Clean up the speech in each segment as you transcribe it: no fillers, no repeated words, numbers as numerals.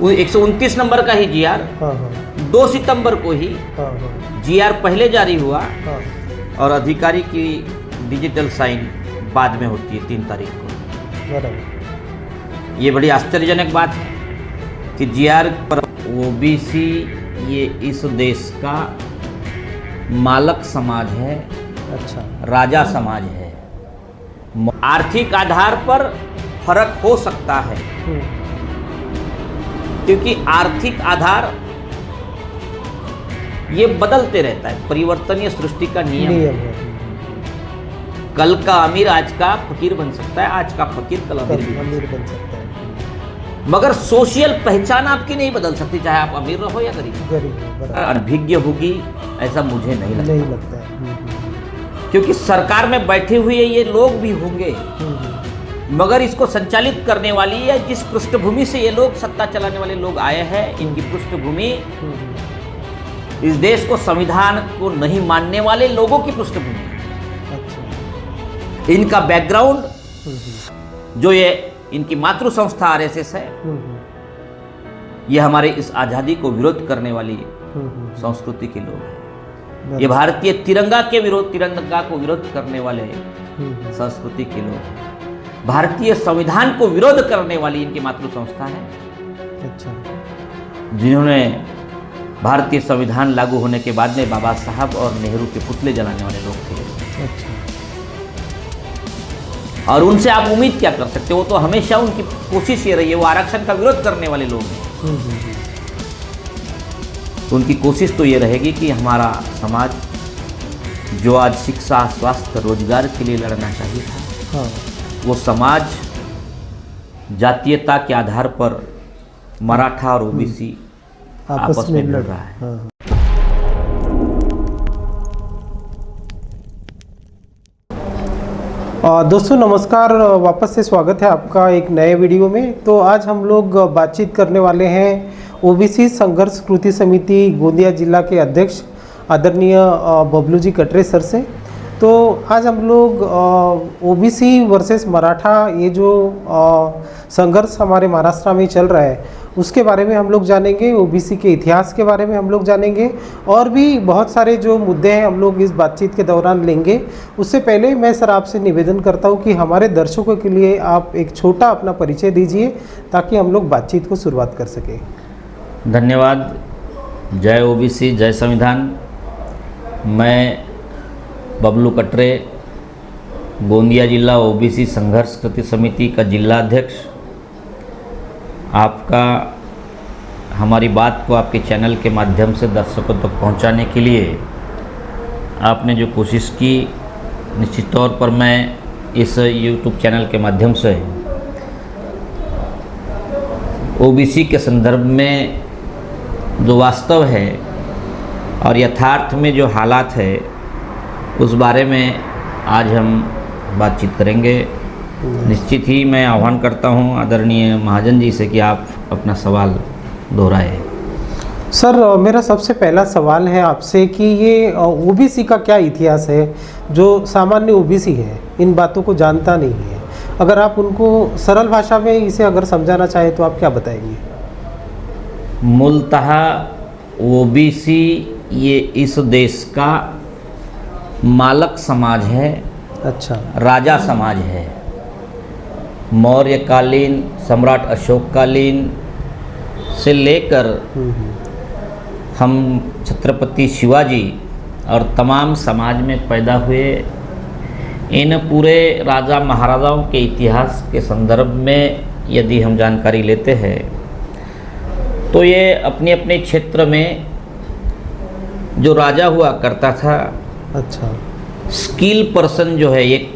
वो 129 नंबर का ही जीआर 2 सितंबर को ही जीआर पहले जारी हुआ और अधिकारी की डिजिटल साइन बाद में होती है 3 तारीख को। ये बड़ी आश्चर्यजनक बात है कि जीआर पर ओबीसी ये इस देश का मालक समाज है, अच्छा, राजा समाज है। आर्थिक आधार पर फर्क हो सकता है क्योंकि आर्थिक आधार ये बदलते रहता है, परिवर्तनीय सृष्टि का नियम है। कल का अमीर आज का फकीर बन सकता है, आज का फकीर कल अमीर बन सकता है। मगर सोशल पहचान आपकी नहीं बदल सकती, चाहे आप अमीर रहो या गरीब। अनभिज्ञ होगी ऐसा मुझे नहीं लगता है। क्योंकि सरकार में बैठे हुए ये लोग भी होंगे, मगर इसको संचालित करने वाली या जिस पृष्ठभूमि से ये लोग सत्ता चलाने वाले लोग आए हैं, इनकी पृष्ठभूमि इस देश को, संविधान को नहीं मानने वाले लोगों की पृष्ठभूमि। अच्छा। इनका बैकग्राउंड जो ये इनकी मातृ संस्था आरएसएस है, ये हमारे इस आजादी को विरोध करने वाली संस्कृति के लोग हैं। ये भारतीय तिरंगा को विरोध करने वाले संस्कृति के लोग हैं। भारतीय संविधान को विरोध करने वाली इनकी मातृ संस्था है। अच्छा। जिन्होंने भारतीय संविधान लागू होने के बाद में बाबा साहब और नेहरू के पुतले जलाने वाले लोग थे। अच्छा। और उनसे आप उम्मीद क्या कर सकते हो? तो हमेशा उनकी कोशिश ये रही है, वो आरक्षण का विरोध करने वाले लोग हैं। तो उनकी कोशिश तो ये रहेगी कि हमारा समाज जो आज शिक्षा, स्वास्थ्य, रोजगार के लिए लड़ना चाहिए था, वो समाज जातीयता के आधार पर मराठा और ओबीसी आपस में लड़ रहा है। दोस्तों नमस्कार, वापस से स्वागत है आपका एक नए वीडियो में। तो आज हम लोग बातचीत करने वाले हैं ओबीसी संघर्ष कृति समिति गोंदिया जिला के अध्यक्ष आदरणीय बबलू जी कटरे सर से। तो आज हम लोग ओबीसी वर्सेस मराठा ये जो संघर्ष हमारे महाराष्ट्र में चल रहा है उसके बारे में हम लोग जानेंगे, ओबीसी के इतिहास के बारे में हम लोग जानेंगे और भी बहुत सारे जो मुद्दे हैं हम लोग इस बातचीत के दौरान लेंगे। उससे पहले मैं सर आपसे निवेदन करता हूं कि हमारे दर्शकों के लिए आप एक छोटा अपना परिचय दीजिए ताकि हम लोग बातचीत को शुरुआत कर सकें। धन्यवाद। जय ओबीसी, जय संविधान। मैं बबलू कटरे, गोंदिया जिला ओबीसी संघर्ष कृति समिति का जिला अध्यक्ष, आपका हमारी बात को आपके चैनल के माध्यम से दर्शकों तक पहुंचाने के लिए आपने जो कोशिश की, निश्चित तौर पर मैं इस YouTube चैनल के माध्यम से ओबीसी के संदर्भ में जो वास्तव है और यथार्थ में जो हालात है उस बारे में आज हम बातचीत करेंगे। निश्चित ही मैं आह्वान करता हूं आदरणीय महाजन जी से कि आप अपना सवाल दोहराएं। सर मेरा सबसे पहला सवाल है आपसे कि ये ओबीसी का क्या इतिहास है? जो सामान्य ओबीसी है इन बातों को जानता नहीं है, अगर आप उनको सरल भाषा में इसे अगर समझाना चाहें तो आप क्या बताएंगे? मूलतः ओबीसी ये इस देश का मालक समाज है, अच्छा, राजा समाज है। मौर्यकालीन, सम्राट अशोककालीन से लेकर हम छत्रपति शिवाजी और तमाम समाज में पैदा हुए इन पूरे राजा महाराजाओं के इतिहास के संदर्भ में यदि हम जानकारी लेते हैं तो ये अपने अपने क्षेत्र में जो राजा हुआ करता था, अच्छा, स्किल पर्सन जो है, एक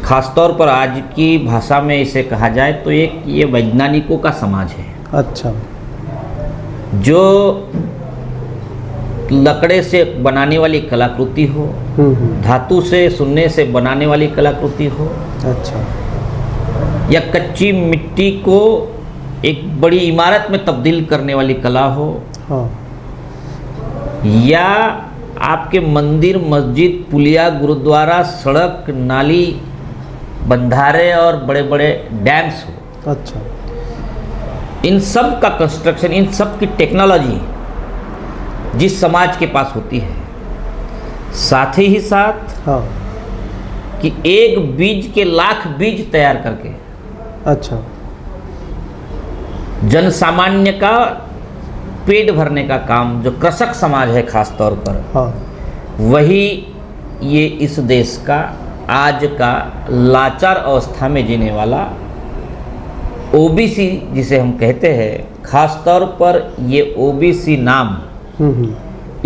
खासतौर पर आज की भाषा में इसे कहा जाए तो एक ये वैज्ञानिकों का समाज है। अच्छा। जो लकड़े से बनाने वाली कलाकृति हो, धातु से, सुनने से बनाने वाली कलाकृति हो, अच्छा, या कच्ची मिट्टी को एक बड़ी इमारत में तब्दील करने वाली कला हो, हाँ, या आपके मंदिर, मस्जिद, पुलिया, गुरुद्वारा, सड़क, नाली, बंधारे और बड़े बड़े डैम्स हो। अच्छा। इन सब का कंस्ट्रक्शन, इन सब की टेक्नोलॉजी जिस समाज के पास होती है, साथ ही साथ हाँ। कि एक बीज के लाख बीज तैयार करके अच्छा। जन सामान्य का पेट भरने का काम जो कृषक समाज है खास तौर पर, हाँ। वही ये इस देश का आज का लाचार अवस्था में जीने वाला ओबीसी जिसे हम कहते हैं, खास तौर पर ये ओबीसी नाम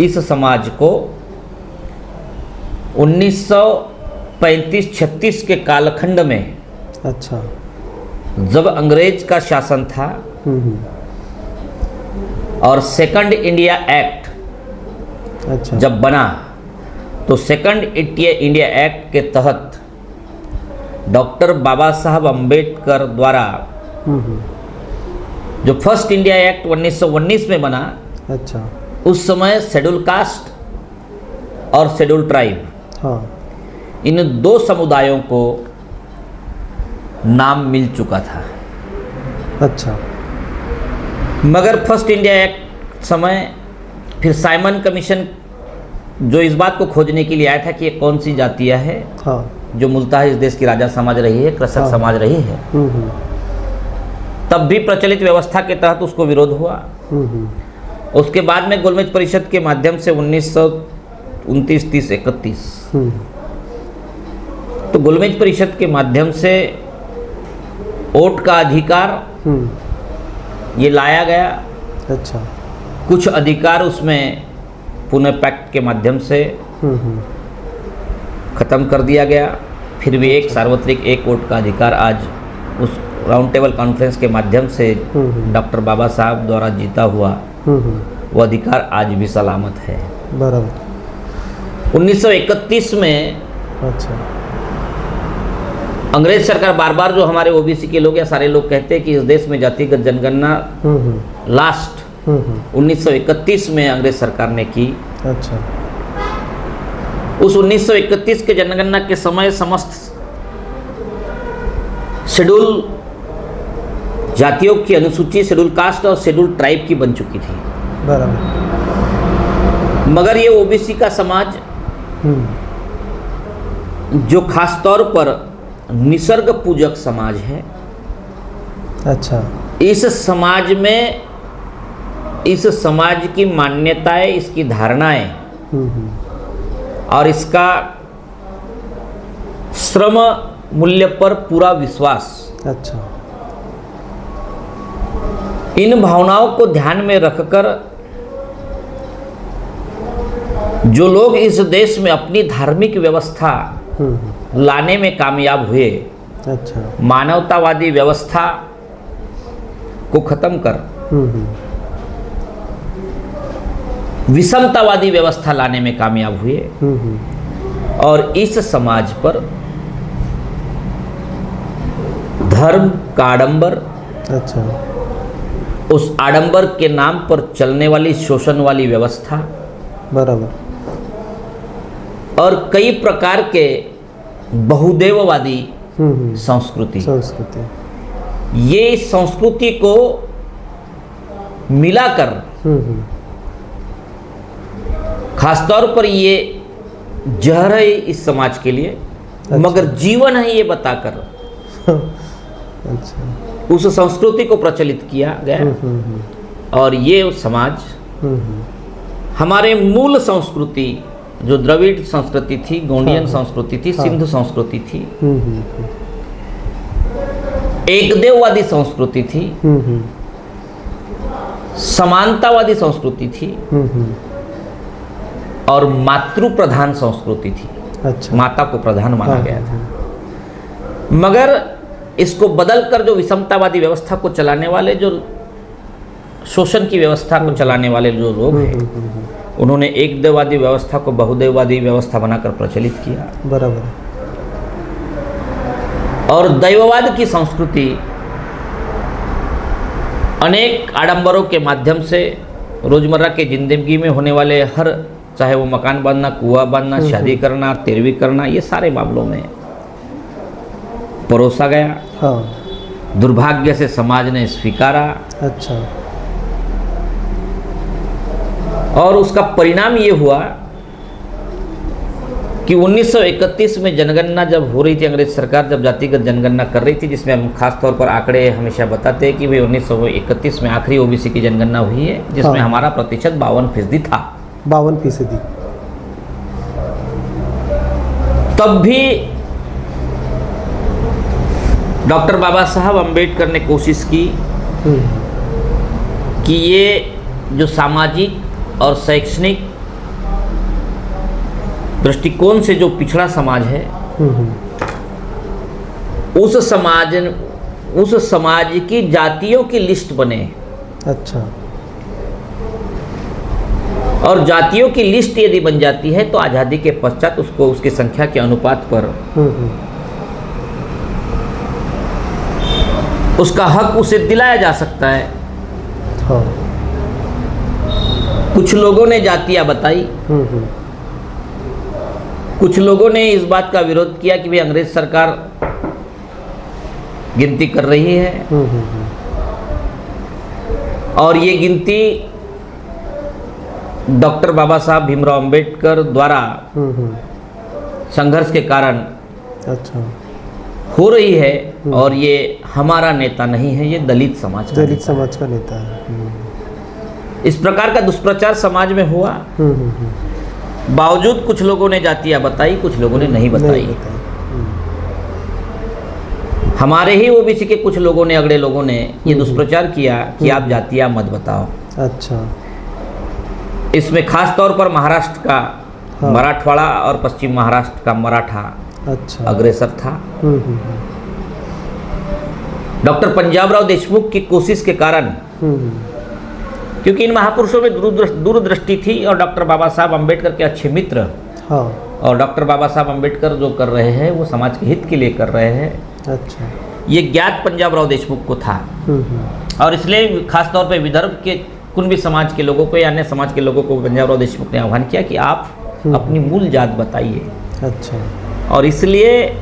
इस समाज को 1935-36 के कालखंड में, अच्छा, जब अंग्रेज का शासन था और सेकंड इंडिया एक्ट अच्छा, जब बना, तो सेकंड इंडिया एक्ट के तहत डॉक्टर बाबा साहब अम्बेडकर द्वारा जो फर्स्ट इंडिया एक्ट 1919 में बना, अच्छा, उस समय शेड्यूल कास्ट और शेड्यूल ट्राइब, हाँ, इन दो समुदायों को नाम मिल चुका था। अच्छा, मगर फर्स्ट इंडिया एक्ट समय फिर साइमन कमीशन जो इस बात को खोजने के लिए आया था कि ये कौन सी जातियाँ है हाँ, जो मूलतः इस देश की राजा समाज रही है, कृषक हाँ, समाज रही है, तब भी प्रचलित व्यवस्था के तहत उसको विरोध हुआ। उसके बाद में गोलमेज परिषद के माध्यम से 1929, 30, 31 तो गोलमेज परिषद के माध्यम से वोट का अधिकार ये लाया गया। अच्छा, कुछ अधिकार उसमें पुणे पैक्ट के माध्यम से खत्म कर दिया गया। फिर भी एक सार्वत्रिक एक वोट का अधिकार आज उस राउंड टेबल कॉन्फ्रेंस के माध्यम से डॉक्टर बाबा साहब द्वारा जीता हुआ वो अधिकार आज भी सलामत है। बराबर। 1931 में अच्छा, अंग्रेज सरकार बार बार जो हमारे ओबीसी के लोग या सारे लोग कहते हैं कि इस देश में जातिगत जनगणना लास्ट 1931 में अंग्रेज सरकार ने की। अच्छा, उस 1931 के जनगणना के समय समस्त शेड्यूल जातियों की अनुसूची शेड्यूल कास्ट और शेड्यूल ट्राइब की बन चुकी थी। बराबर। मगर ये ओबीसी का समाज जो खास तौर पर निसर्ग पूजक समाज है, अच्छा, इस समाज की मान्यताएं, इसकी धारणाएं और इसका श्रम मूल्य पर पूरा विश्वास, अच्छा, इन भावनाओं को ध्यान में रखकर जो लोग इस देश में अपनी धार्मिक व्यवस्था लाने में कामयाब हुए, अच्छा, मानवतावादी व्यवस्था को खत्म कर विषमतावादी व्यवस्था लाने में कामयाब हुए और इस समाज पर धर्म का आडंबर, अच्छा, उस आडंबर के नाम पर चलने वाली शोषण वाली व्यवस्था, बराबर, और कई प्रकार के बहुदेववादी संस्कृति, ये इस संस्कृति को मिलाकर खासतौर पर ये जहर है इस समाज के लिए, अच्छा, मगर जीवन है ये बताकर अच्छा, उस संस्कृति को प्रचलित किया गया। और ये समाज हमारे मूल संस्कृति जो द्रविड़ संस्कृति थी, गोंडियन संस्कृति थी, सिंधु संस्कृति थी, एक देववादी संस्कृति थी, समानतावादी संस्कृति थी और मातृ प्रधान संस्कृति थी। अच्छा, माता को प्रधान माना गया था। मगर इसको बदलकर जो विषमतावादी व्यवस्था को चलाने वाले, जो शोषण की व्यवस्था को चलाने वाले जो लोग हैं, उन्होंने एक देववादी व्यवस्था को बहुदेववादी व्यवस्था बनाकर प्रचलित किया। बराबर। और दैववाद की संस्कृति अनेक आडंबरों के माध्यम से रोजमर्रा के जिंदगी में होने वाले हर, चाहे वो मकान बांधना, कुआं बांधना, शादी करना, तेरवी करना, ये सारे मामलों में परोसा गया। हाँ। दुर्भाग्य से समाज ने स्वीकारा अच्छा। और उसका परिणाम ये हुआ कि 1931 में जनगणना जब हो रही थी, अंग्रेज सरकार जब जातिगत जनगणना कर रही थी, जिसमें हम खास तौर पर आंकड़े हमेशा बताते हैं कि भाई 1931 में आखिरी ओबीसी की जनगणना हुई है, जिसमें हाँ। हमारा प्रतिशत 52% था। 52%। तब भी डॉक्टर बाबा साहब अम्बेडकर ने कोशिश की कि ये जो सामाजिक और शैक्षणिक दृष्टिकोण से जो पिछड़ा समाज है, उस समाज की जातियों की लिस्ट बने। अच्छा। और जातियों की लिस्ट यदि बन जाती है तो आज़ादी के पश्चात उसको उसकी संख्या के अनुपात पर उसका हक उसे दिलाया जा सकता है। हाँ। कुछ लोगों ने जातियां बताई, कुछ लोगों ने इस बात का विरोध किया कि भाई अंग्रेज सरकार गिनती कर रही है और ये गिनती डॉक्टर बाबा साहब भीमराव अंबेडकर द्वारा संघर्ष के कारण अच्छा हो रही है और ये हमारा नेता नहीं है, ये दलित समाज का नेता है। इस प्रकार का दुष्प्रचार समाज में हुआ। बावजूद कुछ लोगों ने जातियां बताई, कुछ लोगों ने नहीं बताई। हमारे ही ओबीसी के कुछ लोगों ने, अगले लोगों ने ये दुष्प्रचार किया कि आप जातियां मत बताओ। अच्छा। इसमें खास तौर पर महाराष्ट्र का मराठवाड़ा और पश्चिम महाराष्ट्र का मराठा अच्छा अग्रेसर था। डॉक्टर पंजाबराव देशमुख की कोशिश के कारण, क्योंकि इन महापुरुषों में दूरदृष्टि थी और डॉक्टर बाबा साहब अम्बेडकर के अच्छे मित्र, और डॉक्टर बाबा साहब अम्बेडकर जो कर रहे हैं वो समाज के हित के लिए कर रहे हैं। अच्छा। ये ज्ञात पंजाबराव देशमुख को था और इसलिए खास तौर पे विदर्भ के कुणबी समाज के लोगों को या अन्य समाज के लोगों को पंजाबराव देशमुख ने आह्वान किया कि आप अपनी मूल जात बताइए। अच्छा। और इसलिए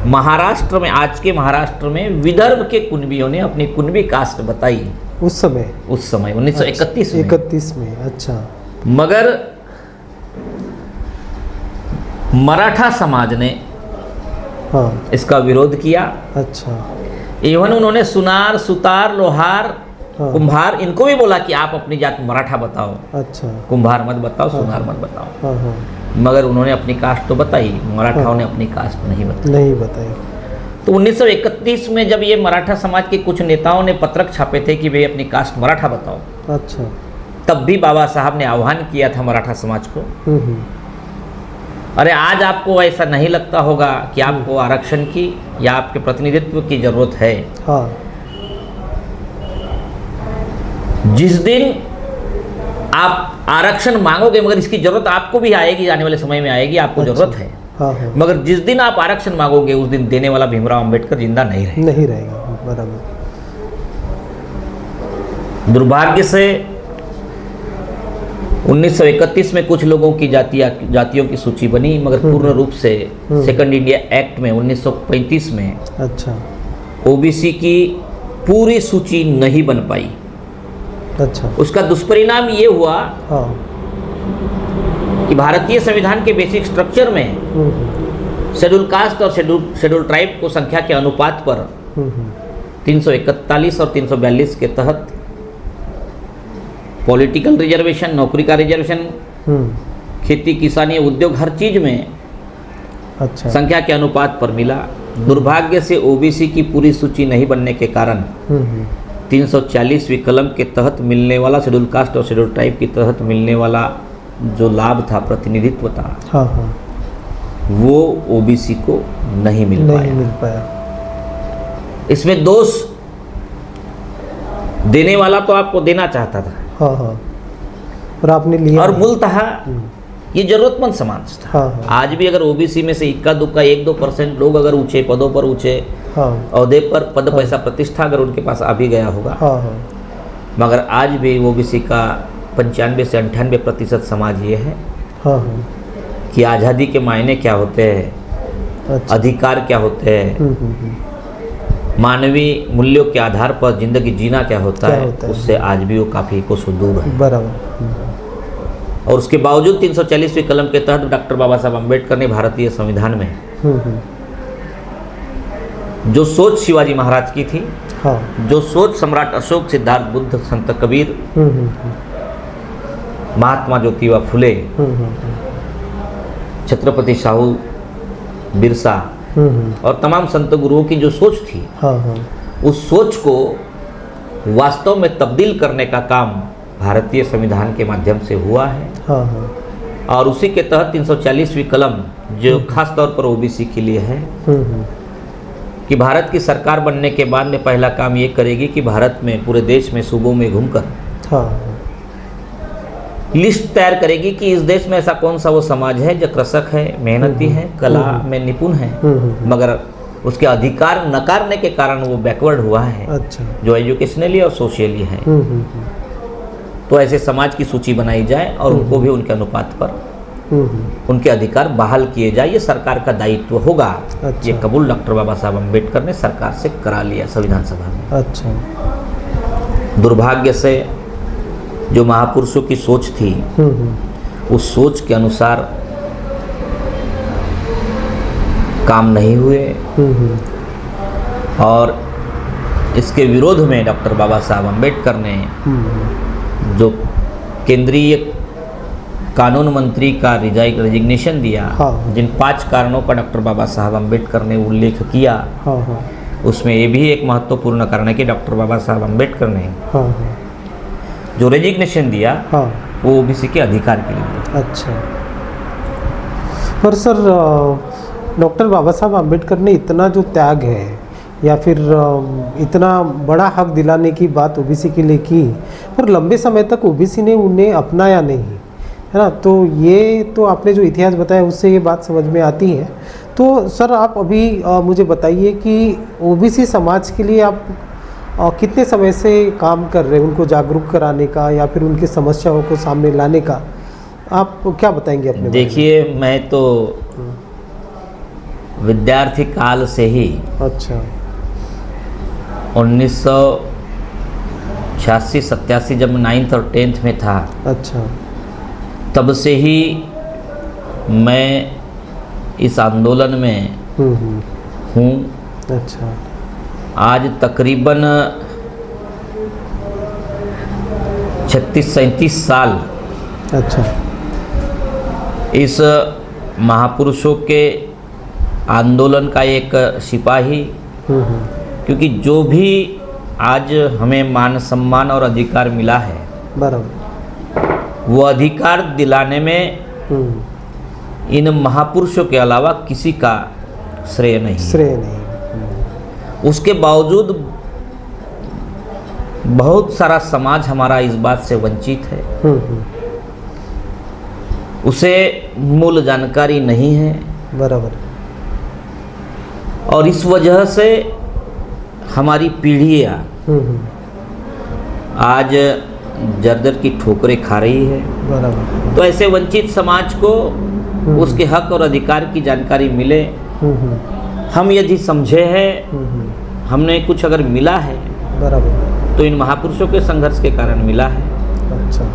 महाराष्ट्र में, आज के महाराष्ट्र में विदर्भ के कुणबियों ने अपनी कुणबी कास्ट बताई उस समय 1931 में। अच्छा। मगर मराठा समाज ने इसका विरोध किया। अच्छा। इवन उन्होंने सुनार, सुतार, लोहार, कुम्हार, इनको भी बोला कि आप अपनी जात मराठा बताओ। अच्छा। कुम्हार मत बताओ, सुनार मत बताओ। मगर उन्होंने अपनी कास्ट तो बताई, मराठाओं ने अपनी कास्ट नहीं बताई। तो 1931 में जब ये मराठा समाज के कुछ नेताओं ने पत्रक छापे थे कि वे अपनी कास्ट मराठा बताओ, अच्छा, तब भी बाबा साहब ने आह्वान किया था मराठा समाज को, अरे आज आपको ऐसा नहीं लगता होगा कि आपको आरक्षण की या आपके प्रतिनिधित्व की जरूरत है। हाँ। जिस दिन आप आरक्षण मांगोगे, मगर इसकी जरूरत आपको भी आएगी, आने वाले समय में आएगी, आपको जरूरत है। हाँ। मगर जिस दिन आप आरक्षण मांगोगे उस दिन देने वाला भीमराव अंबेडकर जिंदा नहीं रहेगा। बराबर। दुर्भाग्य से 1931 में कुछ लोगों की जातियों की सूची बनी, मगर पूर्ण रूप से सेकंड इंडिया एक्ट में 1935 में अच्छा ओबीसी की पूरी सूची नहीं बन पाई। अच्छा। उसका दुष्परिणाम ये हुआ कि भारतीय संविधान के बेसिक स्ट्रक्चर में शेड्यूल कास्ट और शेड्यूल ट्राइब को संख्या के अनुपात पर 341 और 342 के तहत पॉलिटिकल रिजर्वेशन, नौकरी का रिजर्वेशन, खेती किसानी उद्योग, हर चीज में अच्छा संख्या के अनुपात पर मिला। दुर्भाग्य से ओबीसी की पूरी सूची नहीं बनने के कारण 340 विकल्प के तहत मिलने वाला, शेड्यूल कास्ट और शेड्यूल ट्राइब के तहत मिलने वाला जो लाभ था, प्रतिनिधित्व था, हाँ, वो ओबीसी को नहीं मिल पाया। इसमें दोष देने वाला तो आपको देना चाहता था, हाँ, और आपने लिया, और मूलतः ये जरूरतमंद समाज था। हाँ। आज भी अगर ओबीसी में से इक्का दुक्का 1-2% लोग अगर ऊंचे पदों पर, ऊंचे औहदे पर, पद पैसा प्रतिष्ठा अगर उनके पास आ भी गया होगा, मगर आज भी ओबीसी का 95 से 98% समाज ये है कि आज़ादी के मायने क्या होते हैं, अच्छा, अधिकार क्या होते हैं, मानवीय मूल्यों के आधार पर जिंदगी जीना क्या होता है, उससे आज भी वो काफ़ी कोसों दूर है। बराबर। और उसके बावजूद 340वीं कलम के तहत डॉक्टर बाबा साहब अम्बेडकर ने भारतीय संविधान में जो सोच शिवाजी महाराज की थी, हाँ, जो सोच सम्राट अशोक, सिद्धार्थ बुद्ध, संत कबीर, महात्मा ज्योतिबा फुले, छत्रपति शाहू बिरसा और तमाम संत गुरुओं की जो सोच थी, हाँ, हाँ, उस सोच को वास्तव में तब्दील करने का काम भारतीय संविधान के माध्यम से हुआ है। हाँ, हाँ, और उसी के तहत 340वीं कलम जो खास तौर पर ओबीसी के लिए है कि भारत की सरकार बनने के बाद में पहला काम ये करेगी कि भारत में, पूरे देश में, सूबों में घूमकर हाँ, लिस्ट तैयार करेगी कि इस देश में ऐसा कौन सा वो समाज है जो कृषक है, मेहनती है, कला में निपुण है, मगर उसके अधिकार नकारने के कारण वो बैकवर्ड हुआ है। अच्छा, जो एजुकेशनली और सोशली है। तो ऐसे समाज की सूची बनाई जाए और उनको भी उनके अनुपात पर उनके अधिकार बहाल किए जाए, ये सरकार का दायित्व होगा। अच्छा। ये कबूल डॉक्टर बाबा साहब अम्बेडकर ने सरकार से करा लिया संविधान सभा में। अच्छा। दुर्भाग्य से जो महापुरुषों की सोच थी, उस सोच के अनुसार काम नहीं हुए और इसके विरोध में डॉक्टर बाबा साहब अम्बेडकर ने जो केंद्रीय कानून मंत्री का रेजिग्नेशन दिया, हाँ, जिन 5 कारणों का डॉक्टर बाबा साहब अम्बेडकर ने उल्लेख किया, हाँ, हाँ, उसमें ये भी एक महत्वपूर्ण कारण है कि डॉक्टर बाबा साहब अम्बेडकर ने हाँ, हाँ, जो रेजिग्नेशन दिया, हाँ, वो ओबीसी के अधिकार के लिए। अच्छा, पर सर डॉक्टर बाबा साहब अम्बेडकर ने इतना जो त्याग है या फिर इतना बड़ा हक दिलाने की बात ओबीसी के लिए की, पर लंबे समय तक ओबीसी ने उन्हें अपनाया नहीं, है ना। तो ये तो आपने जो इतिहास बताया उससे ये बात समझ में आती है। तो सर आप अभी मुझे बताइए कि ओबीसी समाज के लिए आप कितने समय से काम कर रहे हैं, उनको जागरूक कराने का या फिर उनकी समस्याओं को सामने लाने का, आप क्या बताएंगे अपने? देखिए, मैं तो विद्यार्थी काल से ही, अच्छा, 1986-87 जब 9th और 10th में था, अच्छा, तब तब से ही मैं इस आंदोलन में हूँ। अच्छा, आज तकरीबन 36-37 साल अच्छा, इस महापुरुषों के आंदोलन का एक सिपाही, क्योंकि जो भी आज हमें मान सम्मान और अधिकार मिला है, बराबर, वो अधिकार दिलाने में इन महापुरुषों के अलावा किसी का श्रेय नहीं। उसके बावजूद बहुत सारा समाज हमारा इस बात से वंचित है, उसे मूल जानकारी नहीं है, बराबर, और इस वजह से हमारी पीढ़ियाँ आज जर्जर की ठोकरें खा रही है। बराबर। तो ऐसे वंचित समाज को उसके हक और अधिकार की जानकारी मिले, हम यदि समझे हैं, हमने कुछ अगर मिला है, बराबर, तो इन महापुरुषों के संघर्ष के कारण मिला है। अच्छा,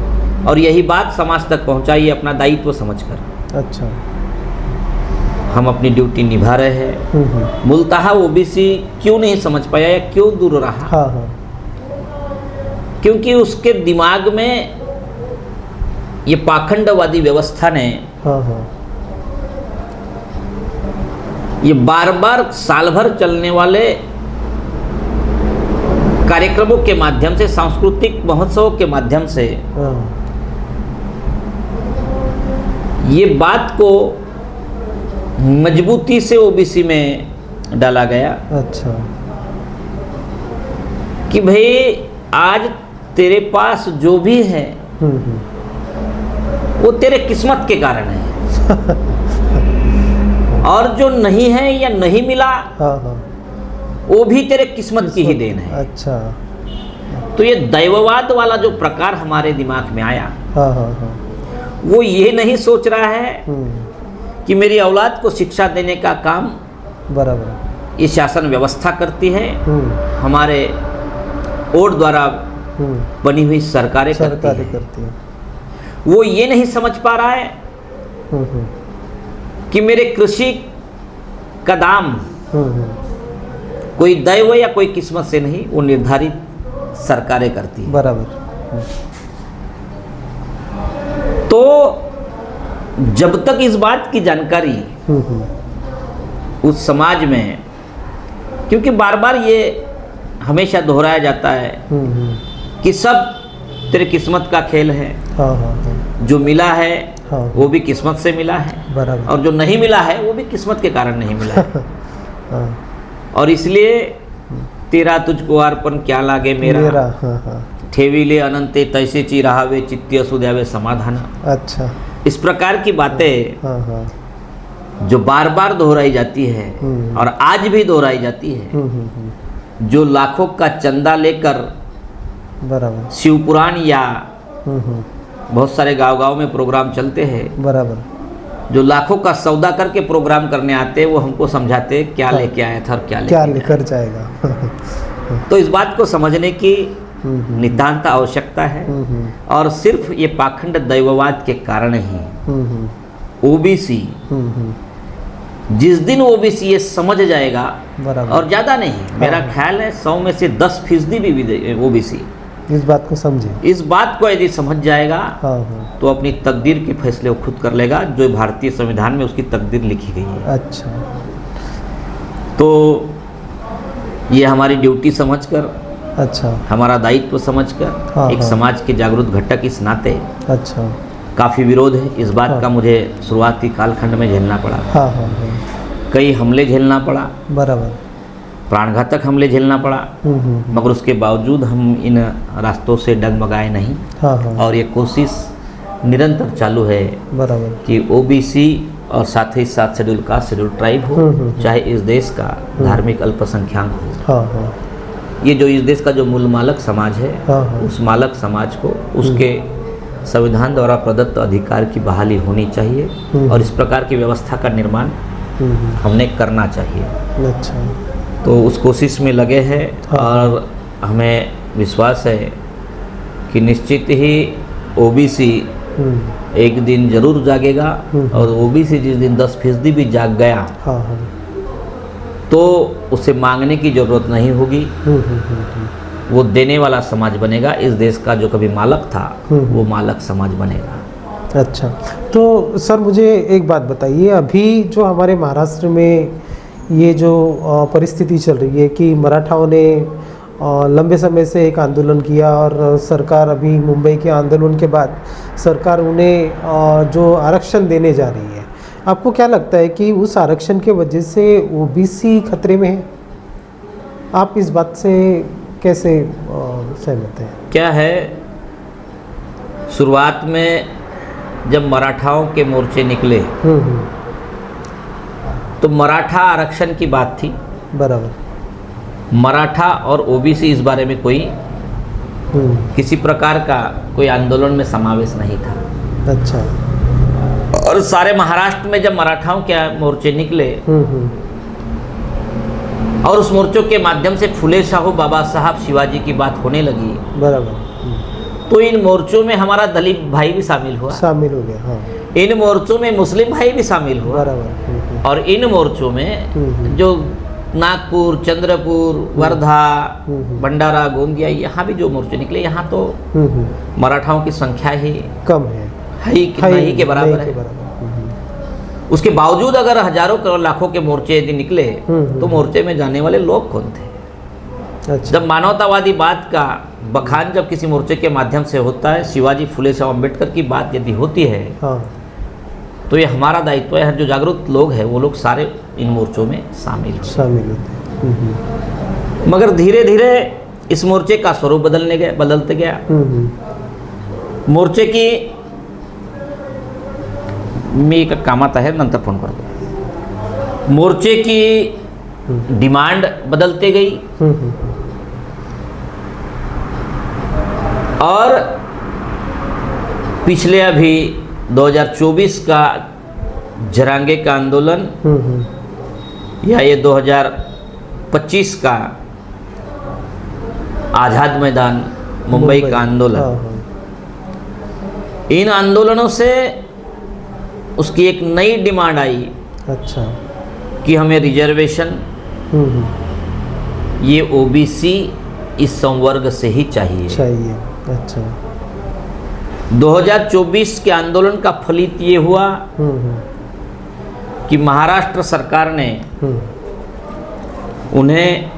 और यही बात समाज तक पहुंचाइए अपना दायित्व समझकर। अच्छा, हम अपनी ड्यूटी निभा रहे हैं। मूलतः ओबीसी क्यों नहीं समझ पाया या क्यों दूर रहा? हाँ, हाँ, क्योंकि उसके दिमाग में ये पाखंडवादी व्यवस्था ने, हाँ, हाँ, ये बार बार साल भर चलने वाले कार्यक्रमों के माध्यम से, सांस्कृतिक महोत्सवों के माध्यम से, हाँ, ये बात को मजबूती से ओबीसी में डाला गया। अच्छा, कि भाई आज तेरे पास जो भी है वो तेरे किस्मत के कारण है, और जो नहीं है या नहीं मिला, हाँ, हाँ, वो भी तेरे किस्मत की ही देन है। अच्छा, तो ये दैववाद वाला जो प्रकार हमारे दिमाग में आया, हाँ, हाँ, हाँ, वो ये नहीं सोच रहा है कि मेरी औलाद को शिक्षा देने का काम बराबर, ये शासन व्यवस्था करती है, हमारे वोट द्वारा बनी हुई सरकारें करती है। वो ये नहीं समझ पा रहा है कि मेरे कृषि का दाम कोई दैव या कोई किस्मत से नहीं, वो निर्धारित सरकारें करती है। बराबर। तो जब तक इस बात की जानकारी उस समाज में, क्योंकि बार बार ये हमेशा दोहराया जाता है कि सब तेरे किस्मत का खेल है। जो मिला है वो भी किस्मत से मिला है, और जो नहीं मिला है वो भी किस्मत के कारण नहीं मिला है। और इसलिए तेरा तुझको अर्पण क्या लागे मेरा, ठेविले अनंते तैसे ची रहावे चित्ती असू द्यावे समाधान। अच्छा, इस प्रकार की बातें जो बार बार दोहराई जाती है और आज भी दोहराई जाती है, जो लाखों का चंदा लेकर बराबर शिवपुराण या बहुत सारे गांव-गांव में प्रोग्राम चलते हैं, बराबर, जो लाखों का सौदा करके प्रोग्राम करने आते हैं, वो हमको समझाते क्या लेके आया था और क्या लेकर जाएगा। तो इस बात को समझने की नितांत आवश्यकता है। और सिर्फ ये पाखंड दैववाद के कारण ही ओबीसी, जिस दिन ओबीसी ये समझ जाएगा, और ज़्यादा नहीं, मेरा ख्याल है 100 में से 10% भी ओबीसी इस बात को समझे, इस बात को यदि समझ जाएगा तो अपनी तकदीर के फैसले वो खुद कर लेगा, जो भारतीय संविधान में उसकी तकदीर लिखी गई है। अच्छा, तो ये हमारी ड्यूटी समझकर, अच्छा, हमारा दायित्व समझकर, एक समाज के जागरूक घटक इस नाते, अच्छा, काफ़ी विरोध है इस बात का मुझे शुरुआती कालखंड में झेलना पड़ा। कई हमले झेलना पड़ा, बराबर, प्राणघातक हमले झेलना पड़ा, मगर उसके बावजूद हम इन रास्तों से डगमगाए नहीं। और ये कोशिश निरंतर चालू है, बराबर, कि ओबीसी और साथ ही साथ शेड्यूल कास्ट, शेड्यूल ट्राइब हो, चाहे इस देश का धार्मिक अल्पसंख्याक हो, ये जो इस देश का जो मूल मालक समाज है, उस मालक समाज को उसके संविधान द्वारा प्रदत्त अधिकार की बहाली होनी चाहिए, और इस प्रकार की व्यवस्था का निर्माण हमने करना चाहिए। अच्छा, तो उस कोशिश में लगे हैं, और हमें विश्वास है कि निश्चित ही ओबीसी एक दिन जरूर जागेगा, और ओबीसी जिस दिन 10% भी जाग गया तो उसे मांगने की जरूरत नहीं होगी, वो देने वाला समाज बनेगा। इस देश का जो कभी मालक था वो मालक समाज बनेगा। अच्छा, तो सर मुझे एक बात बताइए, अभी जो हमारे महाराष्ट्र में ये जो परिस्थिति चल रही है कि मराठाओं ने लंबे समय से एक आंदोलन किया, और सरकार अभी मुंबई के आंदोलन के बाद सरकार उन्हें जो आरक्षण देने जा रही है, आपको क्या लगता है कि उस आरक्षण के वजह से ओबीसी खतरे में है? आप इस बात से कैसे सहमत हैं? क्या है, शुरुआत में जब मराठाओं के मोर्चे निकले तो मराठा आरक्षण की बात थी, बराबर, मराठा और ओबीसी इस बारे में कोई किसी प्रकार का कोई आंदोलन में समावेश नहीं था। अच्छा, और सारे महाराष्ट्र में जब मराठाओं के मोर्चे निकले और उस मोर्चों के माध्यम से फुले शाहू, बाबा साहब, शिवाजी की बात होने लगी, बराबर, तो इन मोर्चों में हमारा दलित भाई भी शामिल हुआ, शामिल हो गया। इन मोर्चों में मुस्लिम भाई भी शामिल हुआ, बराबर, और इन मोर्चों में जो नागपुर, चंद्रपुर, वर्धा, भंडारा, गोंदिया, यहाँ भी जो मोर्चे निकले, यहाँ तो मराठाओं की संख्या ही कम है, ही के बराबर है। उसके बावजूद अगर हजारों करोड़ लाखों के मोर्चे यदि निकले तो मोर्चे में जाने वाले लोग कौन थे? अच्छा, जब मानवतावादी बात का बखान जब किसी मोर्चे के माध्यम से होता है, शिवाजी, फुले शाह अम्बेडकर की बात यदि होती है, तो ये हमारा दायित्व है, जो जागरूक लोग हैं वो लोग सारे इन मोर्चों में शामिल होते। मगर धीरे धीरे इस मोर्चे का स्वरूप बदलते गया। मोर्चे की मी एक काम आता है, नंतर फोन करतो। मोर्चे की डिमांड बदलते गई, और पिछले अभी 2024 का जरांगे का आंदोलन, या ये 25 का आज़ाद मैदान, मुंबई का आंदोलन, हाँ, हाँ, इन आंदोलनों से उसकी एक नई डिमांड आई अच्छा, कि हमें रिजर्वेशन ये ओबीसी इस संवर्ग से ही चाहिए। चाहिए, अच्छा, 2024 के आंदोलन का फलित ये हुआ कि महाराष्ट्र सरकार ने उन्हें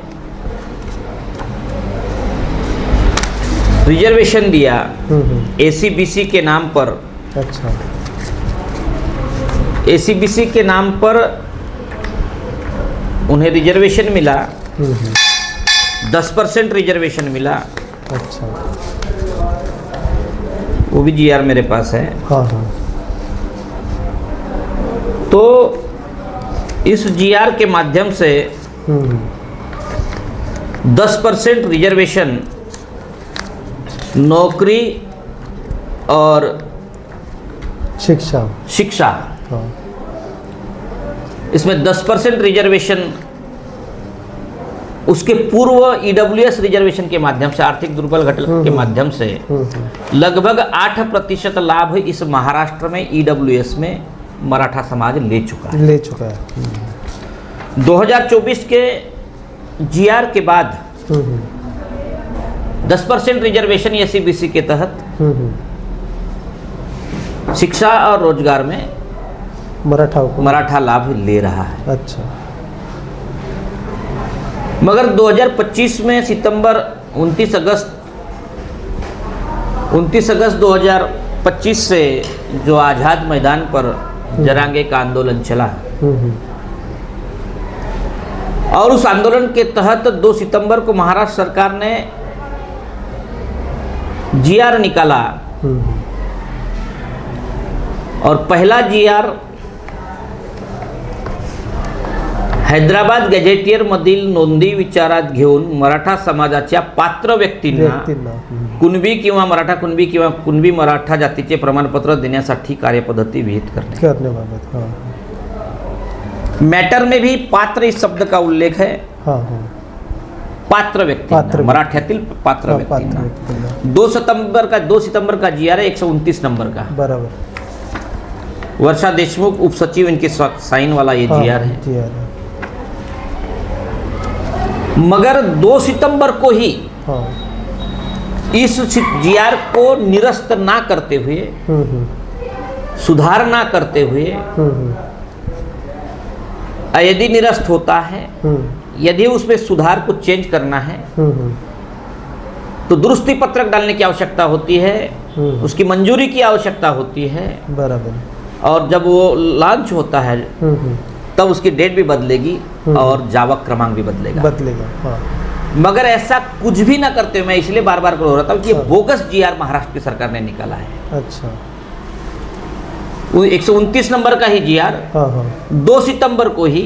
रिजर्वेशन दिया एसीबीसी के नाम पर। अच्छा, एसीबीसी के नाम पर उन्हें रिजर्वेशन मिला, 10% रिजर्वेशन मिला। अच्छा, वो भी जीआर मेरे पास है। हाँ, हाँ, तो इस जीआर के माध्यम से 10% रिजर्वेशन नौकरी और शिक्षा, हाँ, इसमें 10% रिजर्वेशन उसके पूर्व ईडब्ल्यूएस रिजर्वेशन के माध्यम से, आर्थिक दुर्बल घटक के माध्यम से लगभग 8% लाभ इस महाराष्ट्र में ईडब्ल्यूएस में मराठा समाज ले चुका है। 2024 के जीआर के बाद 10% रिजर्वेशन एसीबीसी के तहत शिक्षा और रोजगार में मराठा लाभ ले रहा है। अच्छा, मगर 2025 में सितंबर 29 अगस्त 2025 से जो आज़ाद मैदान पर जरांगे का आंदोलन चला और उस आंदोलन के तहत 2 सितंबर को महाराष्ट्र सरकार ने जीआर निकाला और पहला जीआर हैदराबाद गॅझेटियर मधील नोंदी विचारात घेऊन मराठा समाजाच्या पात्र व्यक्तींना कुणबी किंवा मराठा कुणबी किंवा कुणबी मराठा जातीचे प्रमाणपत्र देण्यासाठी कार्यपद्धती विहित करण्याबाबत, मैटर में भी पात्र इस शब्द का उल्लेख है। पात्र व्यक्ति, मराठ्यातील पात्र व्यक्ति। 2 सितंबर का जीआर है, 129 नंबर का, बराबर। वर्षा देशमुख उपसचिव इनके साइन वाला ये जीआर है। मगर 2 सितंबर को ही इस जीआर को निरस्त ना करते हुए, सुधार ना करते हुए, यदि निरस्त होता है, यदि उसमें सुधार को चेंज करना है तो दुरुस्ती पत्रक डालने की आवश्यकता होती है, उसकी मंजूरी की आवश्यकता होती है, बराबर। और जब वो लॉन्च होता है तब उसकी डेट भी बदलेगी और जावक क्रमांक भी बदलेगा। हाँ। मगर ऐसा कुछ भी ना करते हुए, मैं इसलिए बार बार कह रहा था कि ये बोगस जीआर महाराष्ट्र की सरकार ने निकाला है। अच्छा, 129 नंबर का ही जीआर 2 सितंबर को ही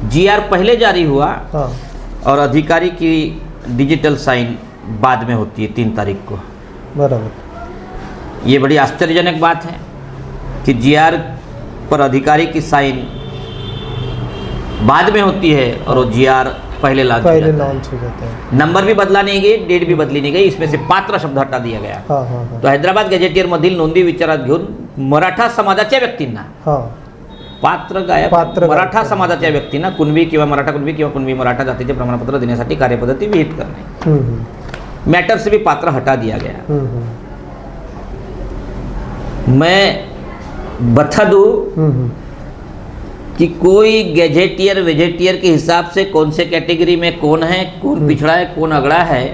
जीआर पहले जारी हुआ और अधिकारी की डिजिटल साइन बाद में होती है 3 तारीख को, बराबर। ये बड़ी आश्चर्यजनक बात है कि जीआर पर अधिकारी की साइन बाद में होती है और वो जीआर पहले लॉन्च हो जाता है। नंबर भी बदला नहीं गई, डेट भी बदली नहीं गई, इसमें से पात्र शब्द हटा दिया गया। तो हैदराबाद गॅझेटियर मधील नोंदी विचारात घेऊन मराठा समाजाच्या व्यक्तींना, पात्र गायब, मराठा समाजाच्या व्यक्तींना कुणबी किंवा मराठा कुणबी किंवा कुणबी मराठा जातीचे प्रमाणपत्र देण्यासाठी कार्यपद्धती विहित करणे, मैटर से भी पात्र हटा दिया गया। मैं बता दूं कि कोई गैजेटियर वेजेटियर के हिसाब से कौन से कैटेगरी में कौन है, कौन पिछड़ा है, कौन अगड़ा है,